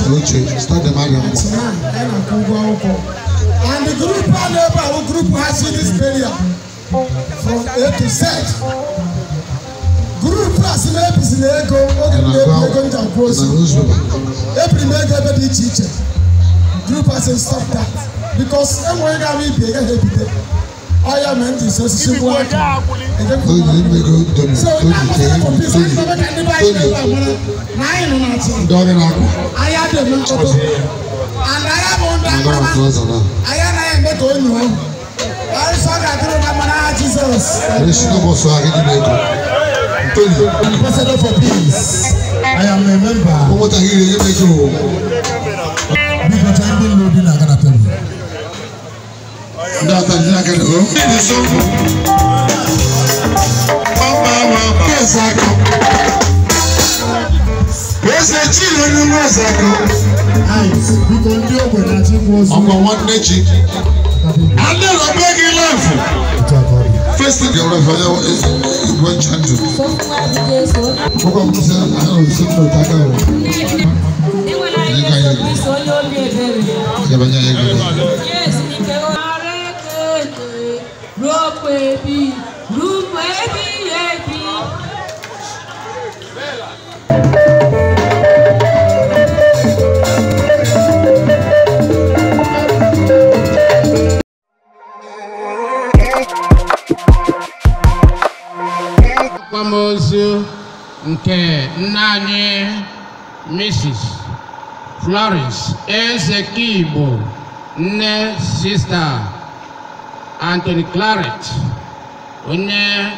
No check. Start the man. And the group our group has in this area from A to Z. Group has in the ego. Every mega teacher. Group has stop that because everyone got me big and happy. I am meant to so simple. So Ambassador for peace. I am a member. What are you Kwamozu nke nna anyị Mrs. Florence Ezekigbo nne Sister Anthony Claret onye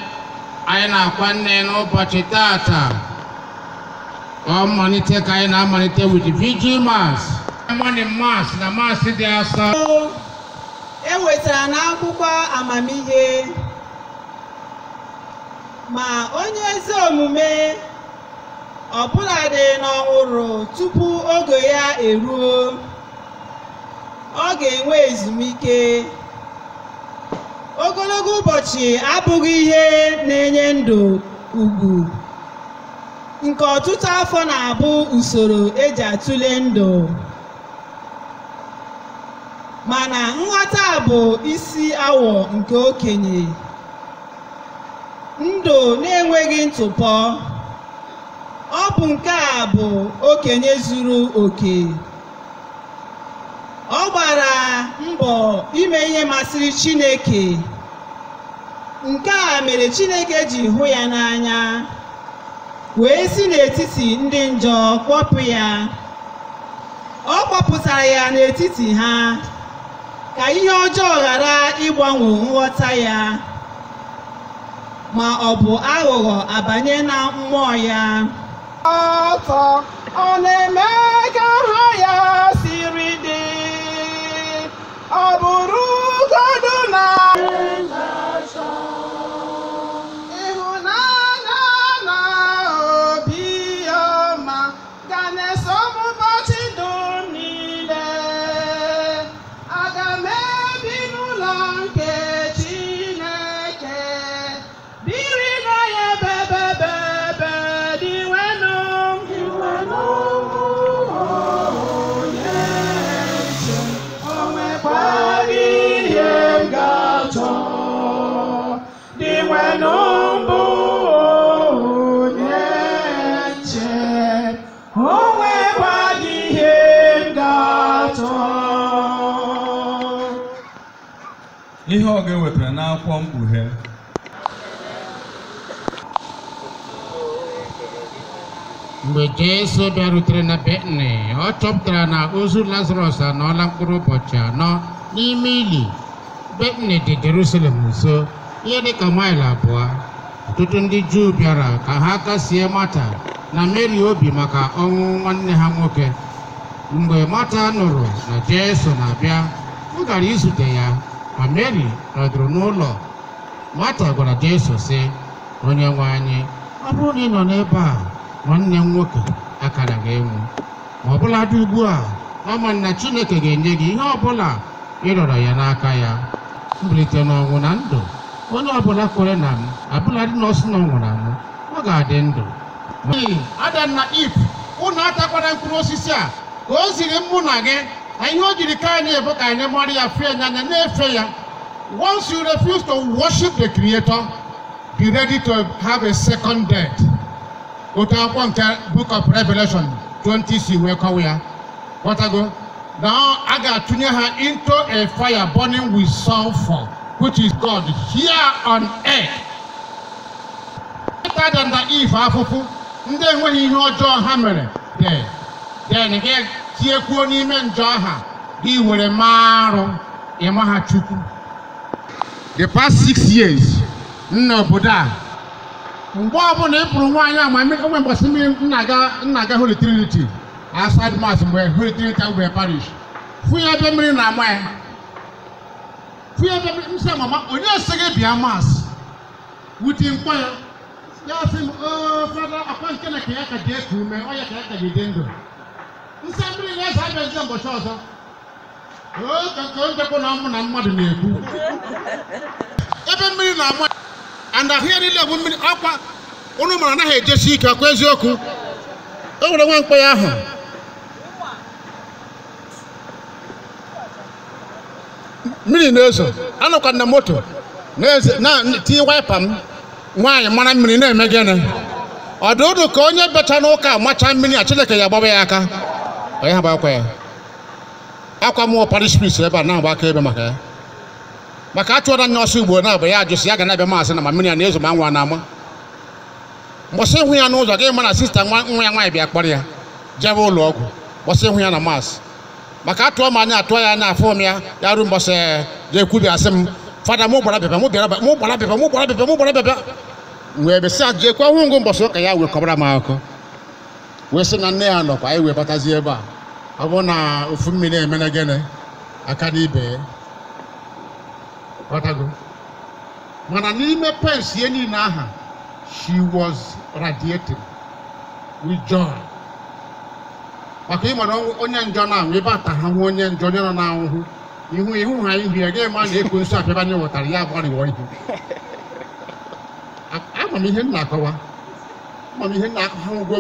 anyị na-akwa nne n'ụbọchị tata ọ malite ka anyị na-amalite with vigil mass morning mass na mass dị asọ e wetara n'akwụkwọ amamihe ma onye ezi omume ọbụladị n'ọnwụrụ tupu oge ya eruo ọ ga-enwe ezumike. Ogologo ụbọchị abụghị ihe na-enye ndụ ugwu nke ọtụtụ afọ na-abụ usoro eji atụle ndụ, mana nghọta bụ isi awọ nke okenye. Ndụ na-enweghị ntụpọ, ọ bụ nke a bụ okenye zuru oke. Ọ gbara mbọ ime ihe masịrị Chineke. Nke a mere Chineke ji hụ ya n'anya wee si n'etiti ndị njọ kpọpụ ya. Ọ kpọpụtara ya n'etiti ha ka ihe ọjọọ ghara ịgbanwe nghọta ya ma ọ bụ aghụghọ abanye na mmụọ ya. Ọtọ ọ na-eme ka ha ya siri dị, ọ bụrụ godu na ịhụnanya na obiọma ga na-eso m ụbọchị ndụ niile. Aga m ebi n'ụlọ nke Chineke, biri na ya ebebebe dị nwenụ onye nche. O nwekwaghị ihe m ga-achọ dị nwenụ mbụ onye nche. O nwekwaghị ihe m ga-achọ. Ihe ọ ga-ewetara n'akwụkwọ Mkpughe. Mgbe Jesu bịarutere na Betani, ọ chọpụtara na ozu Lazarọs anọọla mkpụrụ ụbọchị 4 n'ime ili. Betani dị Jerusalem nso, ihe dịka maịlụ 2. Ọtụtụ ndị Juu bịara ka ha kasie Mata na Meri obi maka ọnwụ nwanne ha nwoke. Mgbe Mata nụrụ na Jesu na-abịa, ọ gara izute ya, ma Meri nọdụrụ n'ụlọ. Mata gwara Jesu sị, Onyenwe anyị, ọ bụrụ na ị nọ n'ebe a, nwanne m nwoke akara ga-enwu. Ma ọbụladị ugbu a, ọ ma na Chineke ga-enye gị ihe ọbụla ị rịọrọ ya n'aka ya. Mbilite n'ọnwụ na ndụ, onye ọbụla kwere na m, abụladị na ọ sị na ọ nwụrụ anwụ, ọ ga-adị ndụ. Adam na Eve, unu atakwara mkpụrụ osisi a ka o ziri mụ na gị na ihe o jiri ka anyị ebu ka anyị mara ya, fee anya na-efe ya. Once you refuse to worship the Creator, be ready to have a second death. Otu akwụkwọ nke Book of Revelation 20 si wee kọwa ya. Watago, now a ga-atụnye ha into a fire burning with sulfur, which is God here on earth. Adam na Eve afụfụ ndị enweghị ihe ọjọọ ha mere, then gị tiekwuo n'ime njọ ha gị were marụ ịma ha Chukwu. The past 6 years nna obodo a, mgbe ọbụla ị pụrụ nwaanyị a, ma onwe mbọsị mmiri nna-aga Holy Trinity outside Mass, mgbe Holy Trinity were parish, fụ ya ebe mmiri na-ama ya, fụ ya ebe nsị mama onye esi gị bịa Mass wuti mkpọ ya, ya sị m fada akwa nke na ka ya ka dị eku ume, ọ ya ka ya ka dị ndụ. Nsị mmiri na-eze abịazi ụbọchị ọzọ, ka njekwa na ọmụ na mmadụ na-ekwu ebe mmiri na-ama and ahịa niile bụ mmiri akwa unu mara anaghị ejesi ike akwa eziokwu. O nwere nwa mkpa ya ahụ mmiri na-ezo, anọkwa na moto na-tinye waipa m, nwaanyị mara mmiri na-eme gịnị. Ọdụdụ ka onye becha n'ụka macha mmiri a Chineke ya gbaba ya aka, onye ha gbakwa ya akwa mụọ parish priest ebe a na-agba aka ebe maka ya, maka achụọra nya ọsọ Igbo na-abụ ya ajụsị ya ga na-abịa Maasị na ma mmiri ya na-ezo ma nwa na-ama. Mbọsị ịhụ ya n'ụzọ gị ma na sista nwa ya nwaanyị bịa kpọrọ ya jebe ụlọ ọgwụ, mbọsị ịhụ ya na Maasị, maka atụọ m anya atụọ ya na afọ m ya ruo mbọsị jee kwubi asị m, fada mụ gbara bịaba wee besị jekwa hụ ngụ mbọsị ụka ya wee kọbara m akụkọ wee sị na nne ya nọkwa anyị wee batazi ebe a. Ọ bụ na ofu mmiri emene gịnị aka n'ibe ya. Mana n'ime pensi ya niile aha she was radiating with joy. Okay, man, onye njọ na we bata ha onye njọ nọ na ahụhụ. Ihu ha ihu again man ekwu nso apeba nye wotara ya abọ ni wo ihu. Ama ihe nna akawa. Ama ihe nna ahụgwo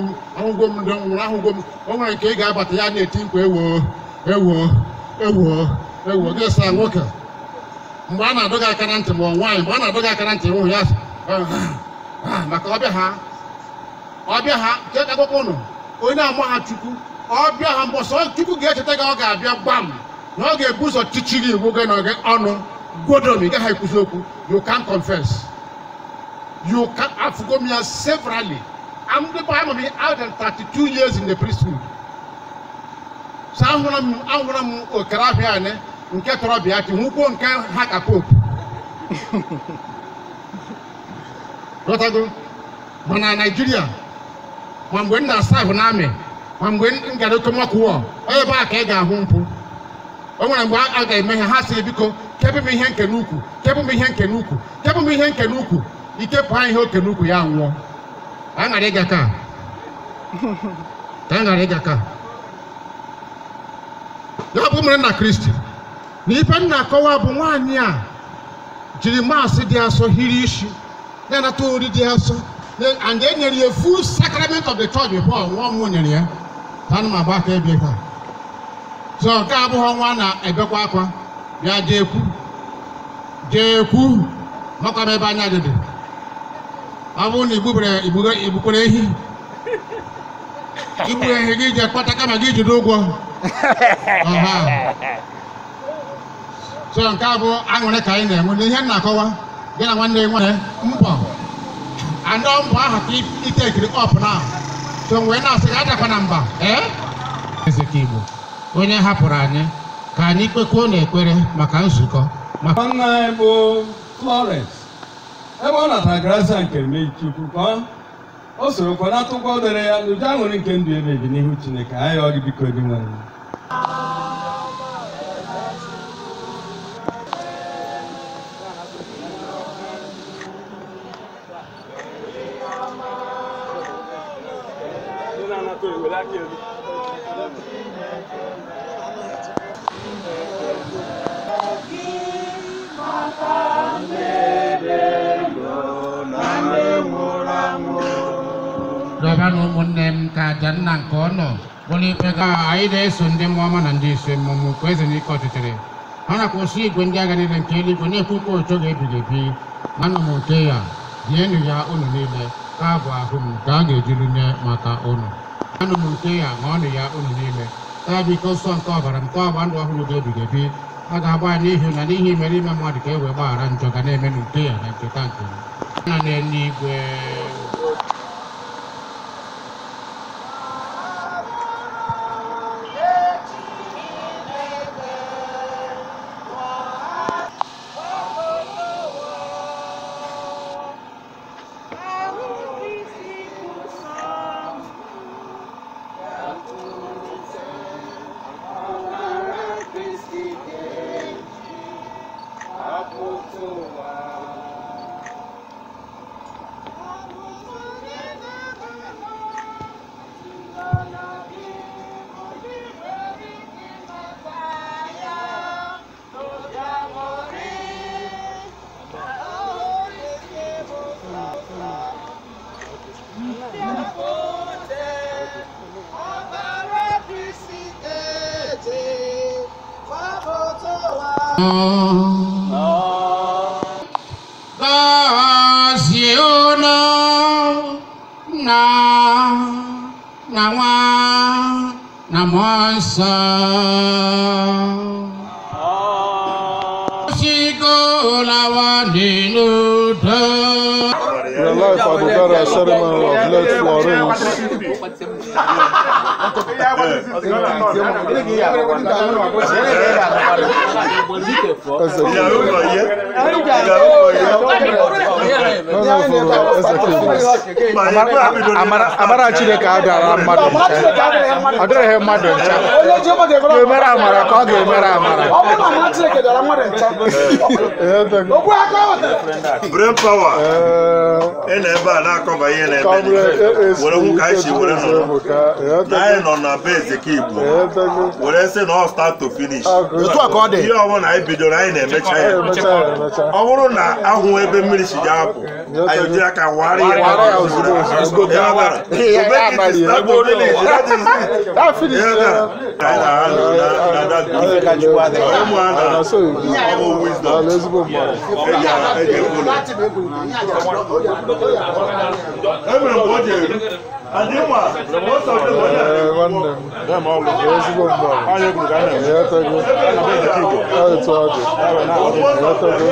m ndo nwụrụ ahụgwo m. O nwere nke ị ga-abata ya na-eti mkpu ewo gesa nwoke. Mgbe a na-adọga aka na ntị ma nwaanyị, mgbe a na-adọga aka na ntị nwụ ya maka ọbịa ha nke akụkọ ụnụ onye ama ha Chukwu ọbịa ha mbọsọ Chukwu ga-echeta gị ọ ga-abịa gbam na ọ ga-ebu ụzọ chichi gị igwu gị na oge ọnụ godom ị gaghị ekwuzi okwu. You can't confess. You can afụgo m ya severally. I'm out of 32 years in the priesthood. So ahụra m okere ahịa ane nke tọrọ bịa chi nwụkwuo nke ha ka pope. Ghọtago? Mana Nigeria ma mgbe m na-asahụ n'amị ma mgbe m gara okomọkụ wọ ebe a ka ị ga-ahụ mpụ. O nwere mgbe a ga-eme ha sị biko kebụ m ihe nke n'ukwu ikepụ ha ihe oke n'ukwu ya nwụọ. Ka ngara ịga ka ya bụ mere na Kristi na ife m na-akọwa bụ nwaanyị a jiri maasị dị asọ hiri isi na-anata ori dị asọ and e nyere ya full sacrament of the church before nwa mmụọ nyere ya ka ana m agba aka ebie taa. So nke abụghị nwa na-ebekwa akwa bịa jee ekwu makwa m ebe anya dị. Ọ bụrụ na igbukwere ehi igbu ehi gị je kpata kama gị jide ụgwọ. So nke a bụ aṅụrị ka anyị na-enwe n'ihe m na-akọwa gị na nwanne nwere mbọ andọ mbọ ahụ ka itekiri ọp na so wee na-asị gị adakwa na mba eze ka Igbo onye hapụrụ anyị ka anyị kpekwuo n'ekpere maka nzukọ. Nwanne anyị bụ Florence ebe ọ natara gracia nke Chukwu ka o sorokwa n'atụkwa dere ya n'ụdị aṅụrị nke ndụ emebi n'ihu Chineke. Anyị ọ gị biko dị nwere Dọba na ụmụnne m ka aja nna nke ọ nọ bụrụ ikpe ka anyị na-eso ndị mmụọ ọma na ndị isi mmụọ ka eze n'ike ọchịchịrị ọ na-akwụsị igwe ndị agha niile nke eluigwe na-ekwukwa ocho ga-ebighị ebi anụ m nke ya dienu ya unu niile ka abụ ahụ m ka a ga-ejiri nye maka unu anụ m nke ya ma ọnụ ya unu niile ka bụ ike nsọ nke ọbara nke ọgba ndụ ọhụrụ ga-ebighị ebi a ga-agba ya n'ihi na n'ihi mere ime mmadụ ka e wee gbaghara njọ ga na-eme nke ya na ncheta nke na n'eluigwe. Your life, I will better ceremony of late Florence. Amara Chineke adara mmadụ ncha. Ọ dịrị mmadụ ncha. Ga-emere amara ka ọ ga-emere amara. Brain power. Ebe a na-akọba ihe na-eme were hụ ka anyị si were nọrọ anyị nọ na be Ezeka Igbo were sị na ọ start to finish ihe ọbụla anyị bidoro anyị na-emecha ya ọ bụrụ na ahụ ebe mmiri si ya apụ anyị ji aka wara ihe Emre Mboje, Adima, most of them them all ezigbo mbọ. Anyị kwuru ka na-eme. Ya tago. Na be the king. Ya tago.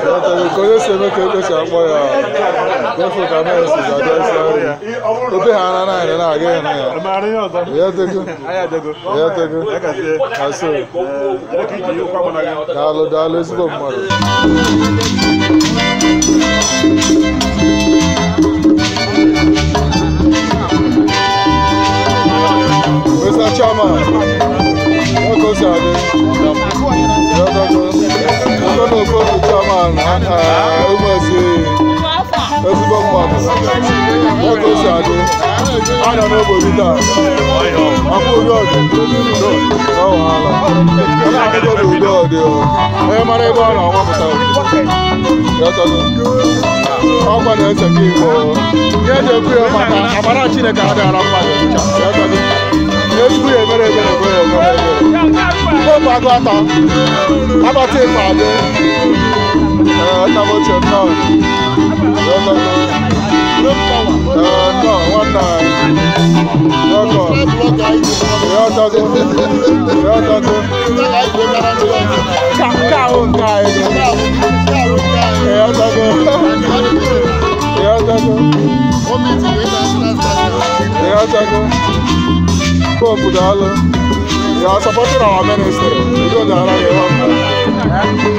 Ya tago. Ko se me ke se akpọ ya. Defo ka na esi ga ja isi. Obe ha na na aga ya na ya. Ya tago. Ya tago. Aso. Dalo ezigbo mmadụ. Mr. Chairman, what goes on? Chairman, I don't know what it does. I'm going You are supporting our ministry. You don't know how you want.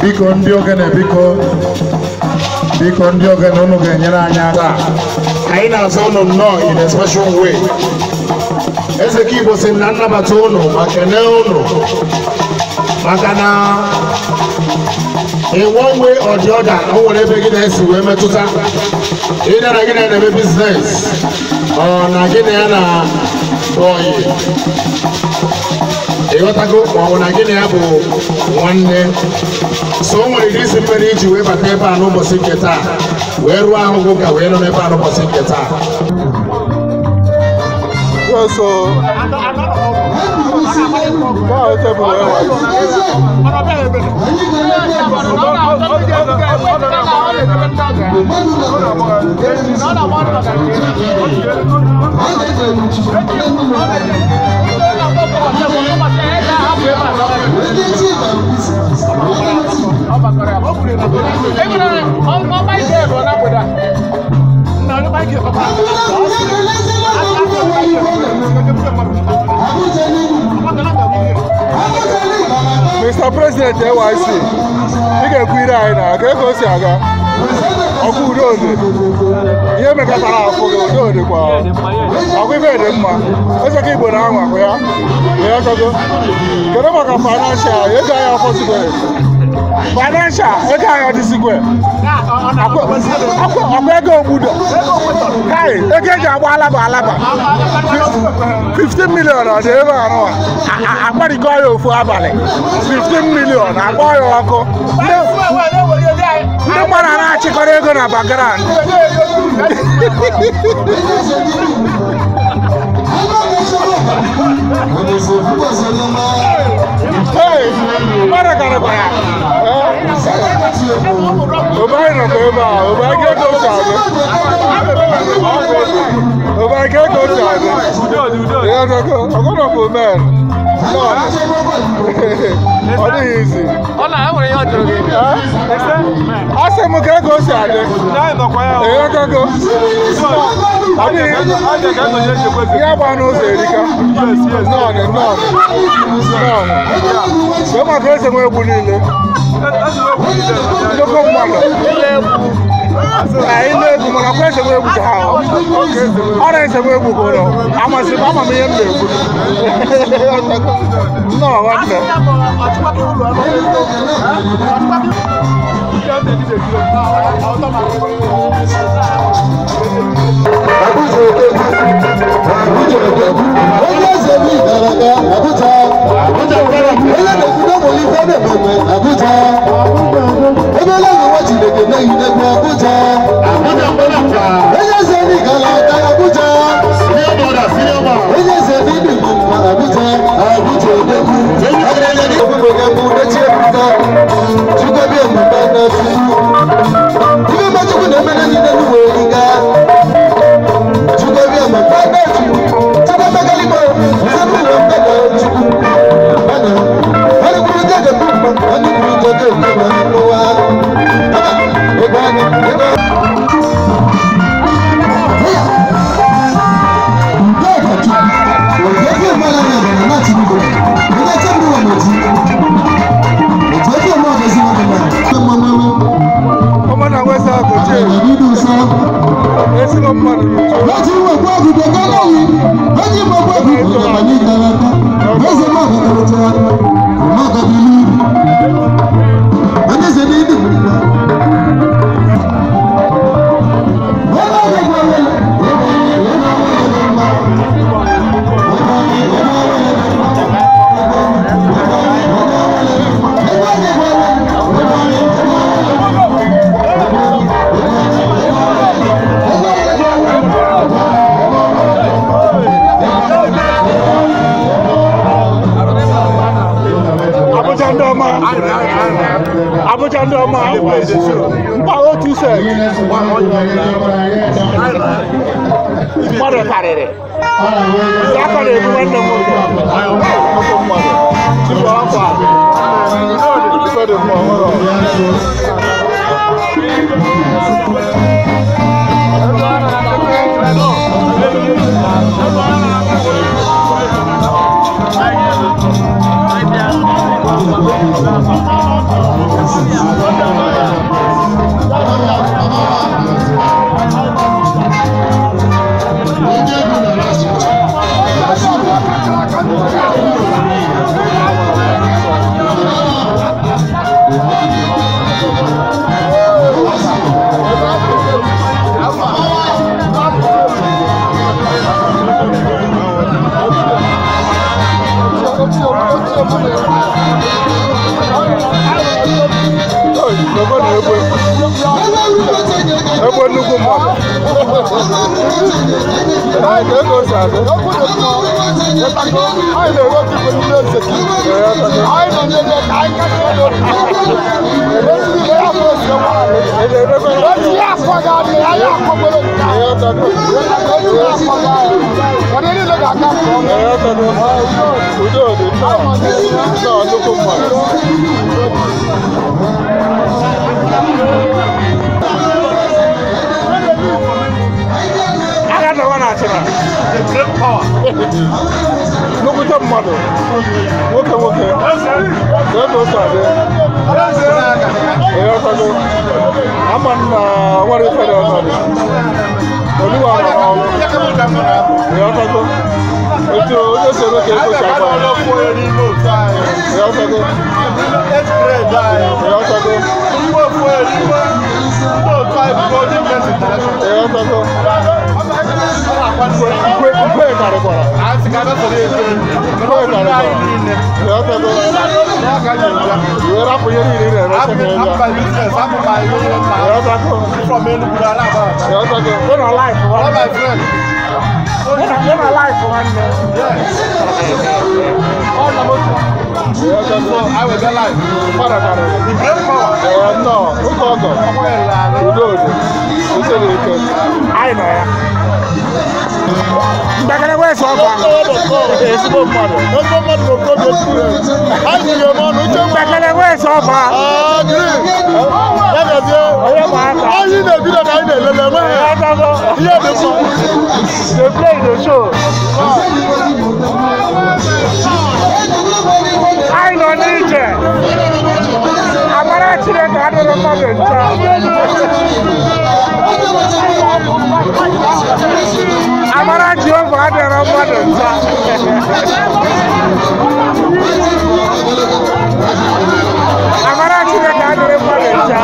Biko ndị ogene biko ndị ogene unu ga-enyere anyị aka anyị na-azụ unu nnọọ in a special way. Eze ka Igbo sị na nnabata unu ma kene unu maka na in one way or the other o nwere ebe gị na-esi wee metụta ịda na gị na-eme biznes ọ na gị na ya na oyi ịghọtago ma ọ bụ na gị na ya bụ nwanne. So o nwere isi mmeri iji wee bata ebe a n'ụbọchị nke taa wee rụọ ahụ ụka wee nọ n'ebe a n'ụbọchị nke taa. Mr. President NYC, ị ga-ekwu ire anyị na ka ego si aga ọkụ udode ihe mekọtara afọ gị udode kwa ọkụ ife dị mma eze ka Igbo na-anwa akụ ya ya kago kedu maka financial ego anyị afọzigwe financial ego anyị ọdịzigwe akwa ego ogbudo kai ego eji agba alaba 15 million ọ dị ebe anụ akparịgo ya ofu abalị 15 million akpọ ya ọkụ ndị mmadụ na-achịkọrọ ego na background. Hey, mmadụ karịkwa ya obaghị nọkwa ebe a obaghị ka ego otu adị obaghị ka ego otu adị ọgọdọkwa omen Ọ dịghị izi. Ọ na-enwere ihe ọ jụrụ gị. Asị m ka ego si adị. Ee, ego. Ọ dịghị ihe agba n'ụzọ erika. Nọọnụ. Wee maka eze nwe egwu niile. Nnukwu mmadụ. Anyị na-egwu mana kwa eze nwe egwu ka ha. Ọ na-eze nwe egwu ka ụlọ. Amasị m ama m ihe m na-egwu. Nnọọ nwanne. Abuja ndị ọma mkpa otu set mmadụ karịrị aka na-ebu nwanne m nwoke mmadụ tupu akwa ebe nnukwu mmadụ anyị ga-ego ose adị anyị na-ere otu igwe ndị eze anyị nọ n'ebe ka anyị kasị ego ya bụ ose nwaanyị ihe afọ ga-adị anyị akọgbere ụdị niile ga-aka nke ọma udo dị nnọọ nnukwu mmadụ nnukwute mmadụ nwoke na-ego ose adị ịghọtago ama m na nwere ifere ọzọ dị oluwa nọ n'ọrụ ịghọtago etu onye si eme ka ego si agba ịghọtago Mkwe karịkwara wee rapụ ihe niile na-ere Mbakana weso ezigbo mmadụ n'obodo anyị ji eme ọnụ uche mgbakere nwee sọfa anyị na-ebido ka anyị na-elele nwe ihe dị mma they play the show anyị nọ n'ije amara Chineke adịrị mmadụ ncha amara Jehova adịrị mmadụ ncha amara Chineke adịrị mmadụ ncha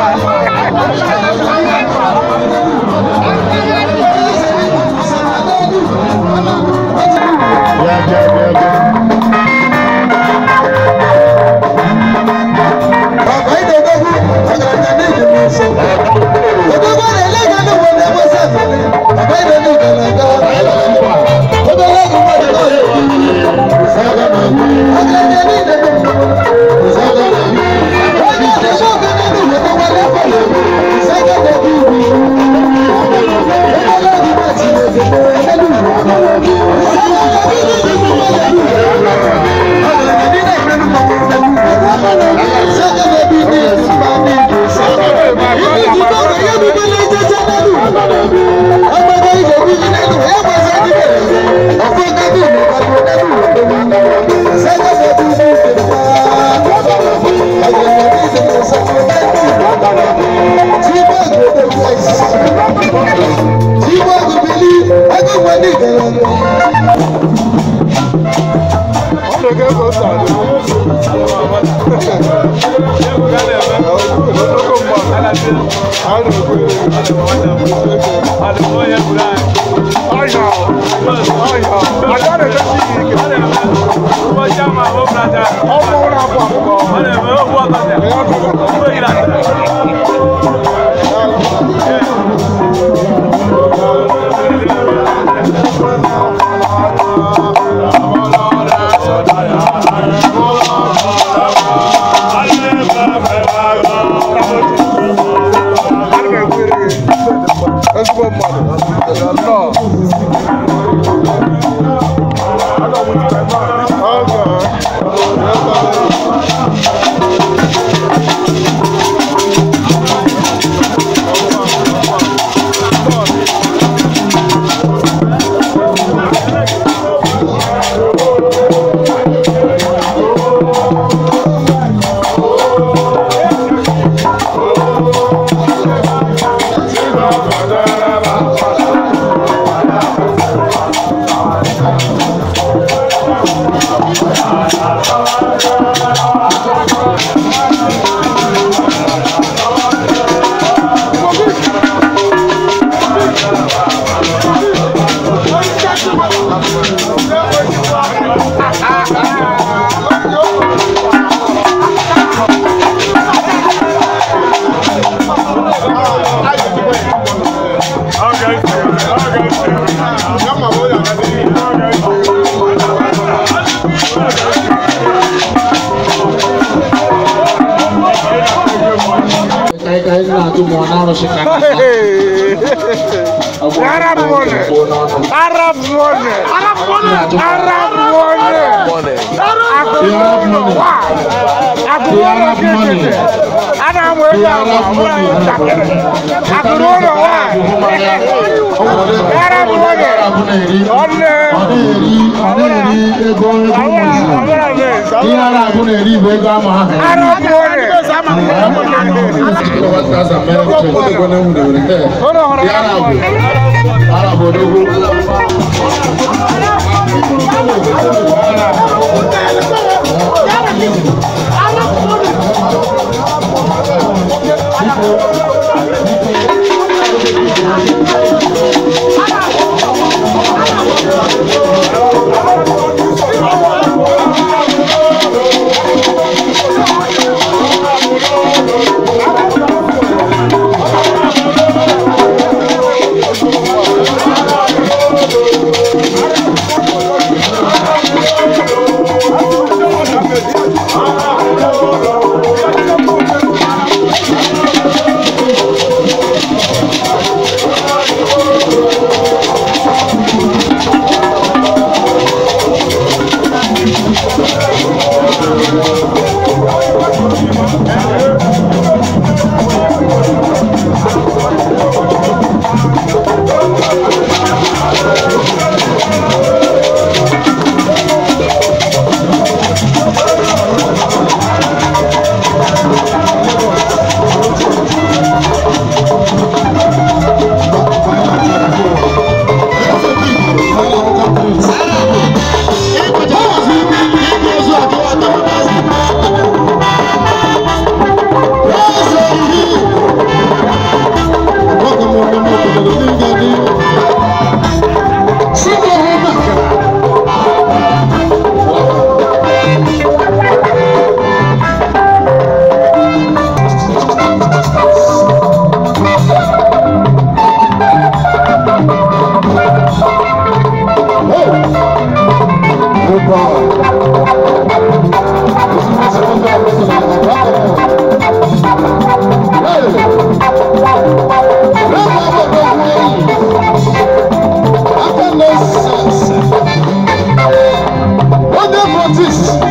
Bishop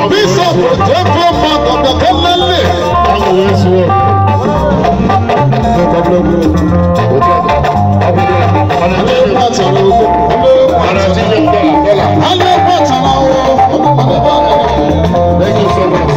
Bishop Jeffrey Mark of the Kalale. I'm always one. Thank you so much.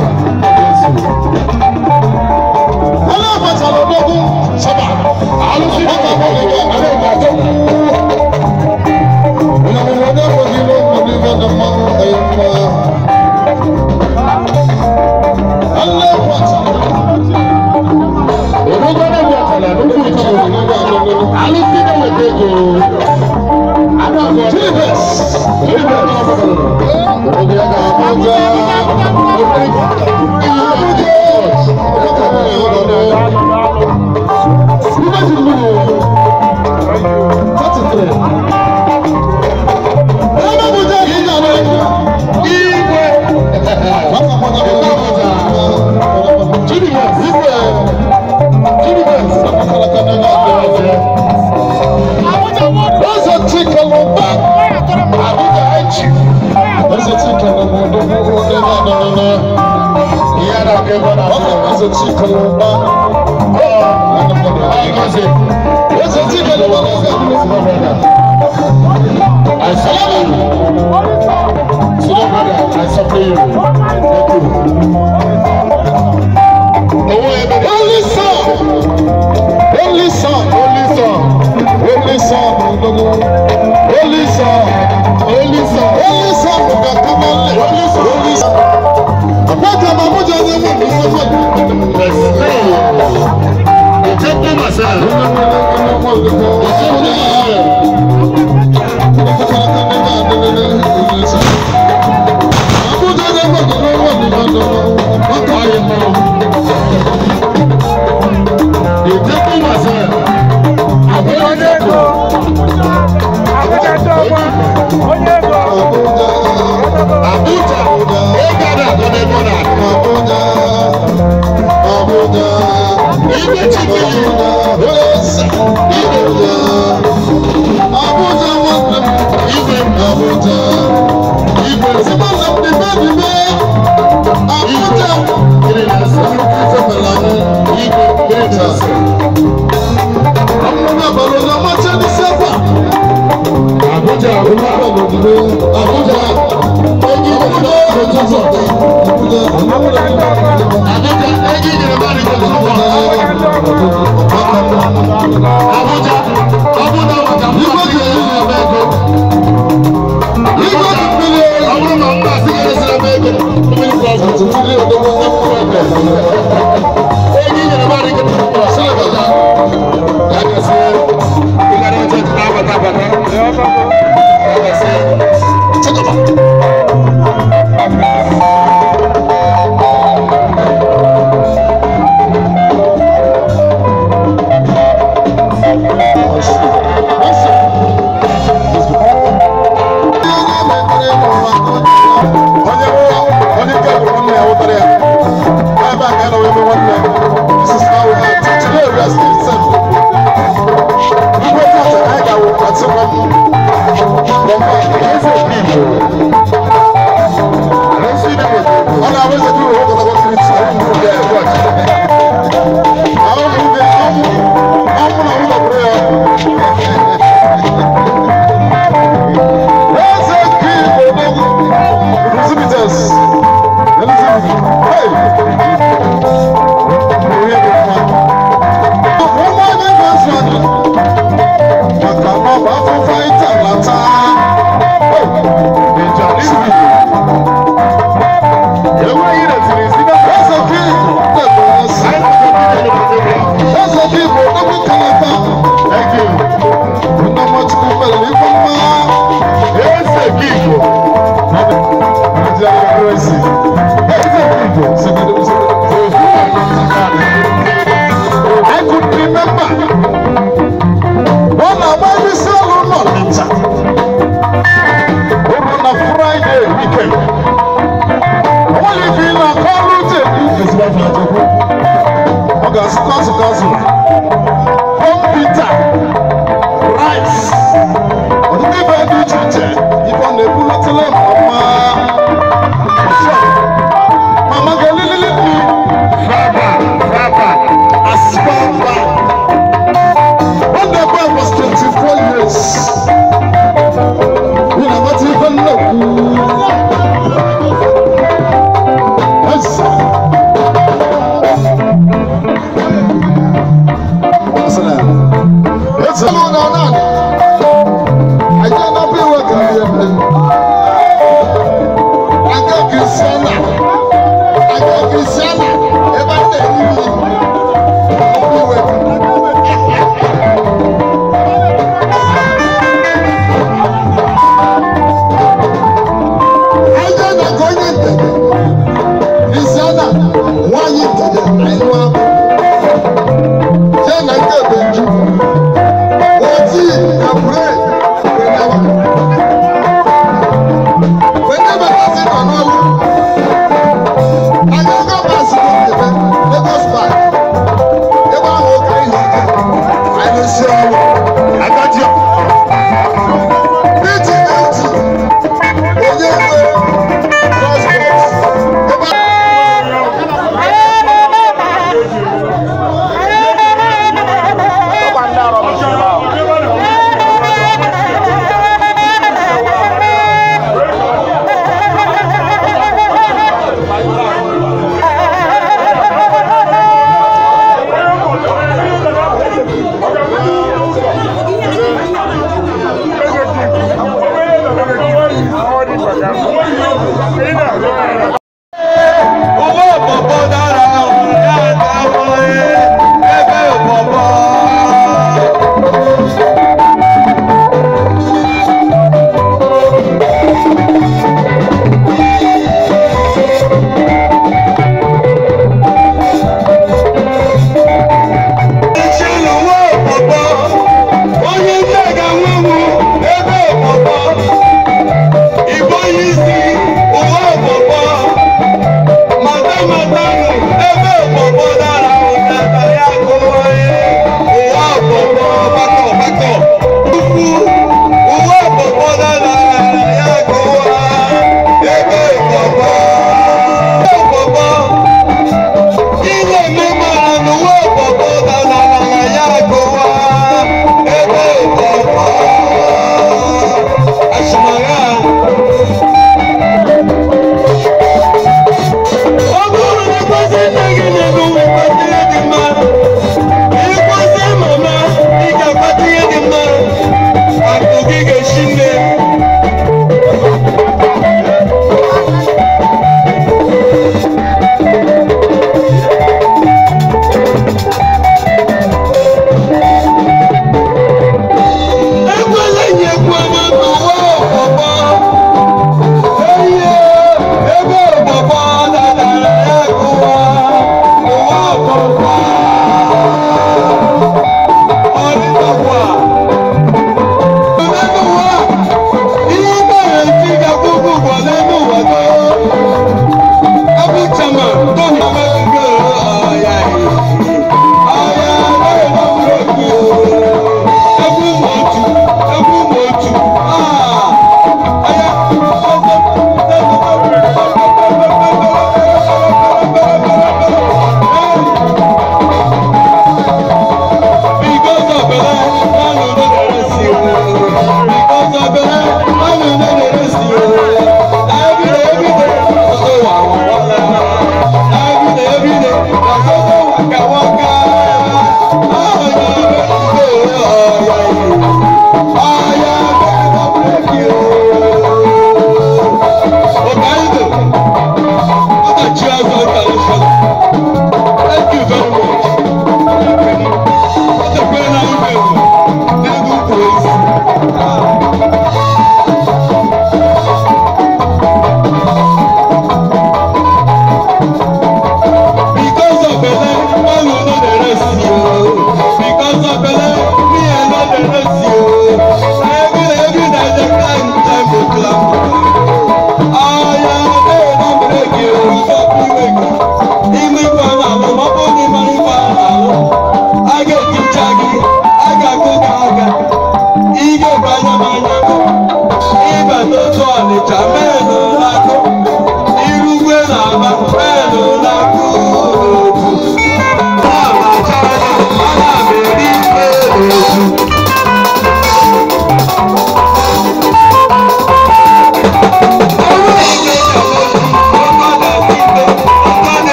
Jamaica,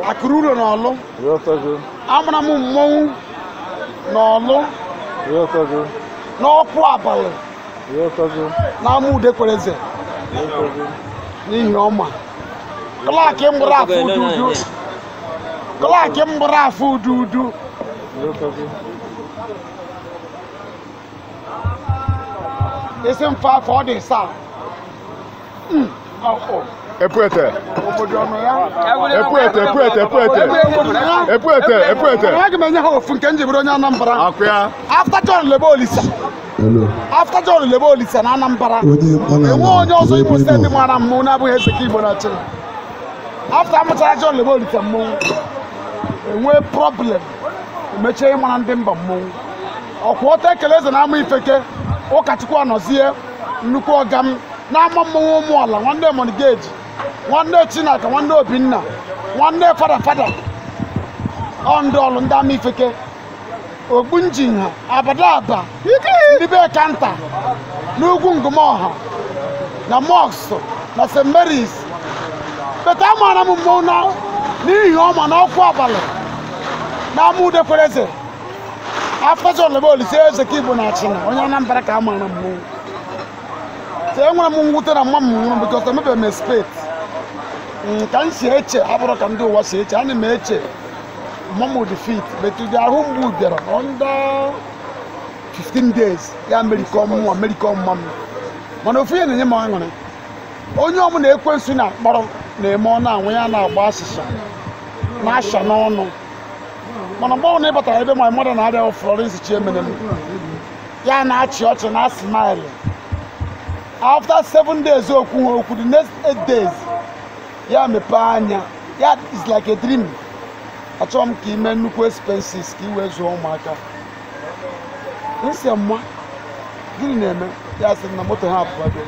akụrụ ụlọ n'ọlụ amụrụ m mmọnwụ n'ọlụ n'ọkụ abalị n'ama Udekwereze n'ihi ọma klaakị mgbụrụ afọ ududu klaakị mgbụrụ afọ ududu isi mfe afọ ọ dị saa Epuete. After John Lebo Olisa. After John Lebo Olisa na Anambra. Onye ọzọ Igbo steeti mara mmụ na abụghị Ezeki Igbo na Chile. After amụchara John Lebo Olisa mmụ enwe problem emechie ịmara ndị mba mmụ. Ọkwa ọta ekele eze na ama Ifeke ụkọchukwu anọzie nnukwu ọgam na-ama mmọnwụ ụmụala nwanne Monigeji nwanne Chinaka nwanne Obinna nwanne fada ndị ọlụ ndị ama Ifeke Ogbunjinha Abadaba ndị be Kanta n'ugwu Ngumoha na Mosque na St. Mary's beta amara m mmọnwụ na n'ihi ọma na ọkụ abalị na ama Udekwereze after John Lebo Olisa Ezeki Igbo na Achịna onye Anambra ka amara mmọnwụ enwere m mwute na mma m nwụrụ because emebeghị m expect ka m si eche abụrụ ka ndị ụwa si eche ana m eche mama defeat but the ahụ mgbu bịara under 15 days ya America ọmụmụ mma m mana ofu ihe na-enye m aṅụrị onye ọmụ na-ekwensu na akpọrọ na-eme ọ na-anwụ ya na-agba asịsha na-asha n'ọnụ mana mgbe ọ na ịbatara ebe my mother na-arịa Florence Chiemenem ya na-achị ọchị na smile. After 7 days okwu the next 8 days ya mepe anya ya is like a dream. Achọrọ m ka ime nnukwu expenses ka iwe zụọ ụmụaka nsị mma gịnị na-eme ya sị na moto ha apụbago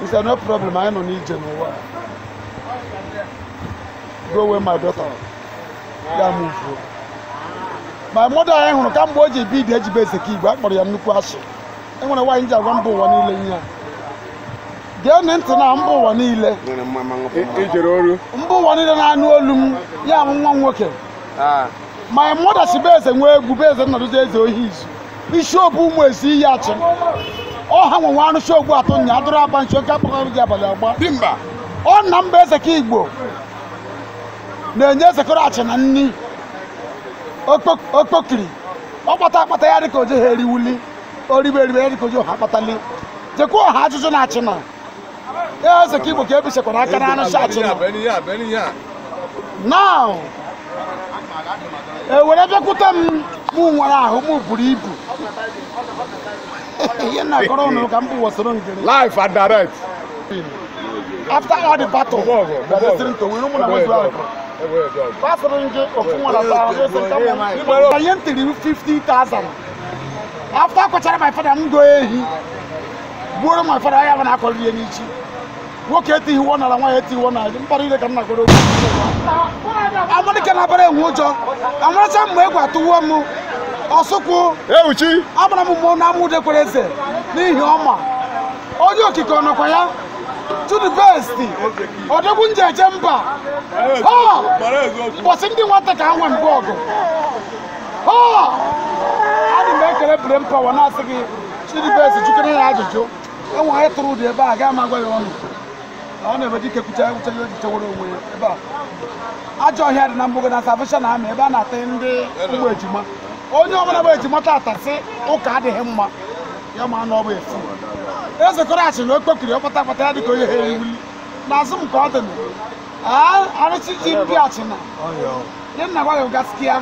nsị no problem anyị nọ n'ije n'ụwa go away my daughter ya move my mother anyị hụrụ ka mgbe o ji bid ejibe Ezeki Igbo akpọrọ ya nnukwu asị enwere nwaanyị ji agwa mba ụwa niile nye ya gee ntị na mba ụwa niile ijere oru mba ụwa niile na-anụ olu m ya m nwa nwoke my mother si be eze nwe egwu be eze nnọdụzi eze ohi izu isi obu ụmụ ezi iyi achị ọha nwe nwa anụ shogbu atọ nya adụrụ aba nchi oke akpọkọrọ gị abalị agba dimba ọ nna mba Ezeki Igbo na-enye Ezekọrọ achị na nni okpokiri ọ akpata ya dịka oje ha eriwuli oribe eribe ya dịka oje ha akpatali jekwa ọha ajụjụ na achị na ya Ezeki Igbo ka ebichekwara aka na anụ shi achị na now ewere bịakwute m nwere ahụ m buru ibu ihe na-akọrọ ụnụ ka m bụ wasoro ngiri live and direct after all the battle pasịrị ngị ofu nwere anyị ntiri 50,000 after akwachara my father m go ehi gbuoro my father ya bụ na akọrọ ihe n'ichi nwoke etighị iwu nara nwa ya etighị iwu nara mkpara ile ka m na-agoro amadike na-abara enwe ụjọ amaracha mgbe egwu atụwo m ọsụkwụ ewuchi agbara m mmụọ na ama Udekwereze n'ihi ọma onye okike ọnọkwa ya to the best ọdịgwu njeje mba ụbọchị ndị nwata ka ha nwe mbụ ọgụ adị m ekele bere mpawa na-asị gị Chidibest jụkere ya ajụjụ enwe anyị tụrụ ụdị ebe a gaa ma agwa ya ọnụ ọ na-ebe dike kwucha ya oji chewere onwe ya ebe a ajọ ọhịa dị na mgbogọ na Salvation Army ebe a na-ata ndị ụmụ ejima onye ọbụla bụ ejima tata sị ụka adịghị mma ya ma na ọ bụ efu Ezekọrọ achị na okpokiri ọkpata akpata ya dịka onye ha eriwuli n'azụ m ka ọ dị na arụchi ji mbi achị na dị nna gwa ya gaskiya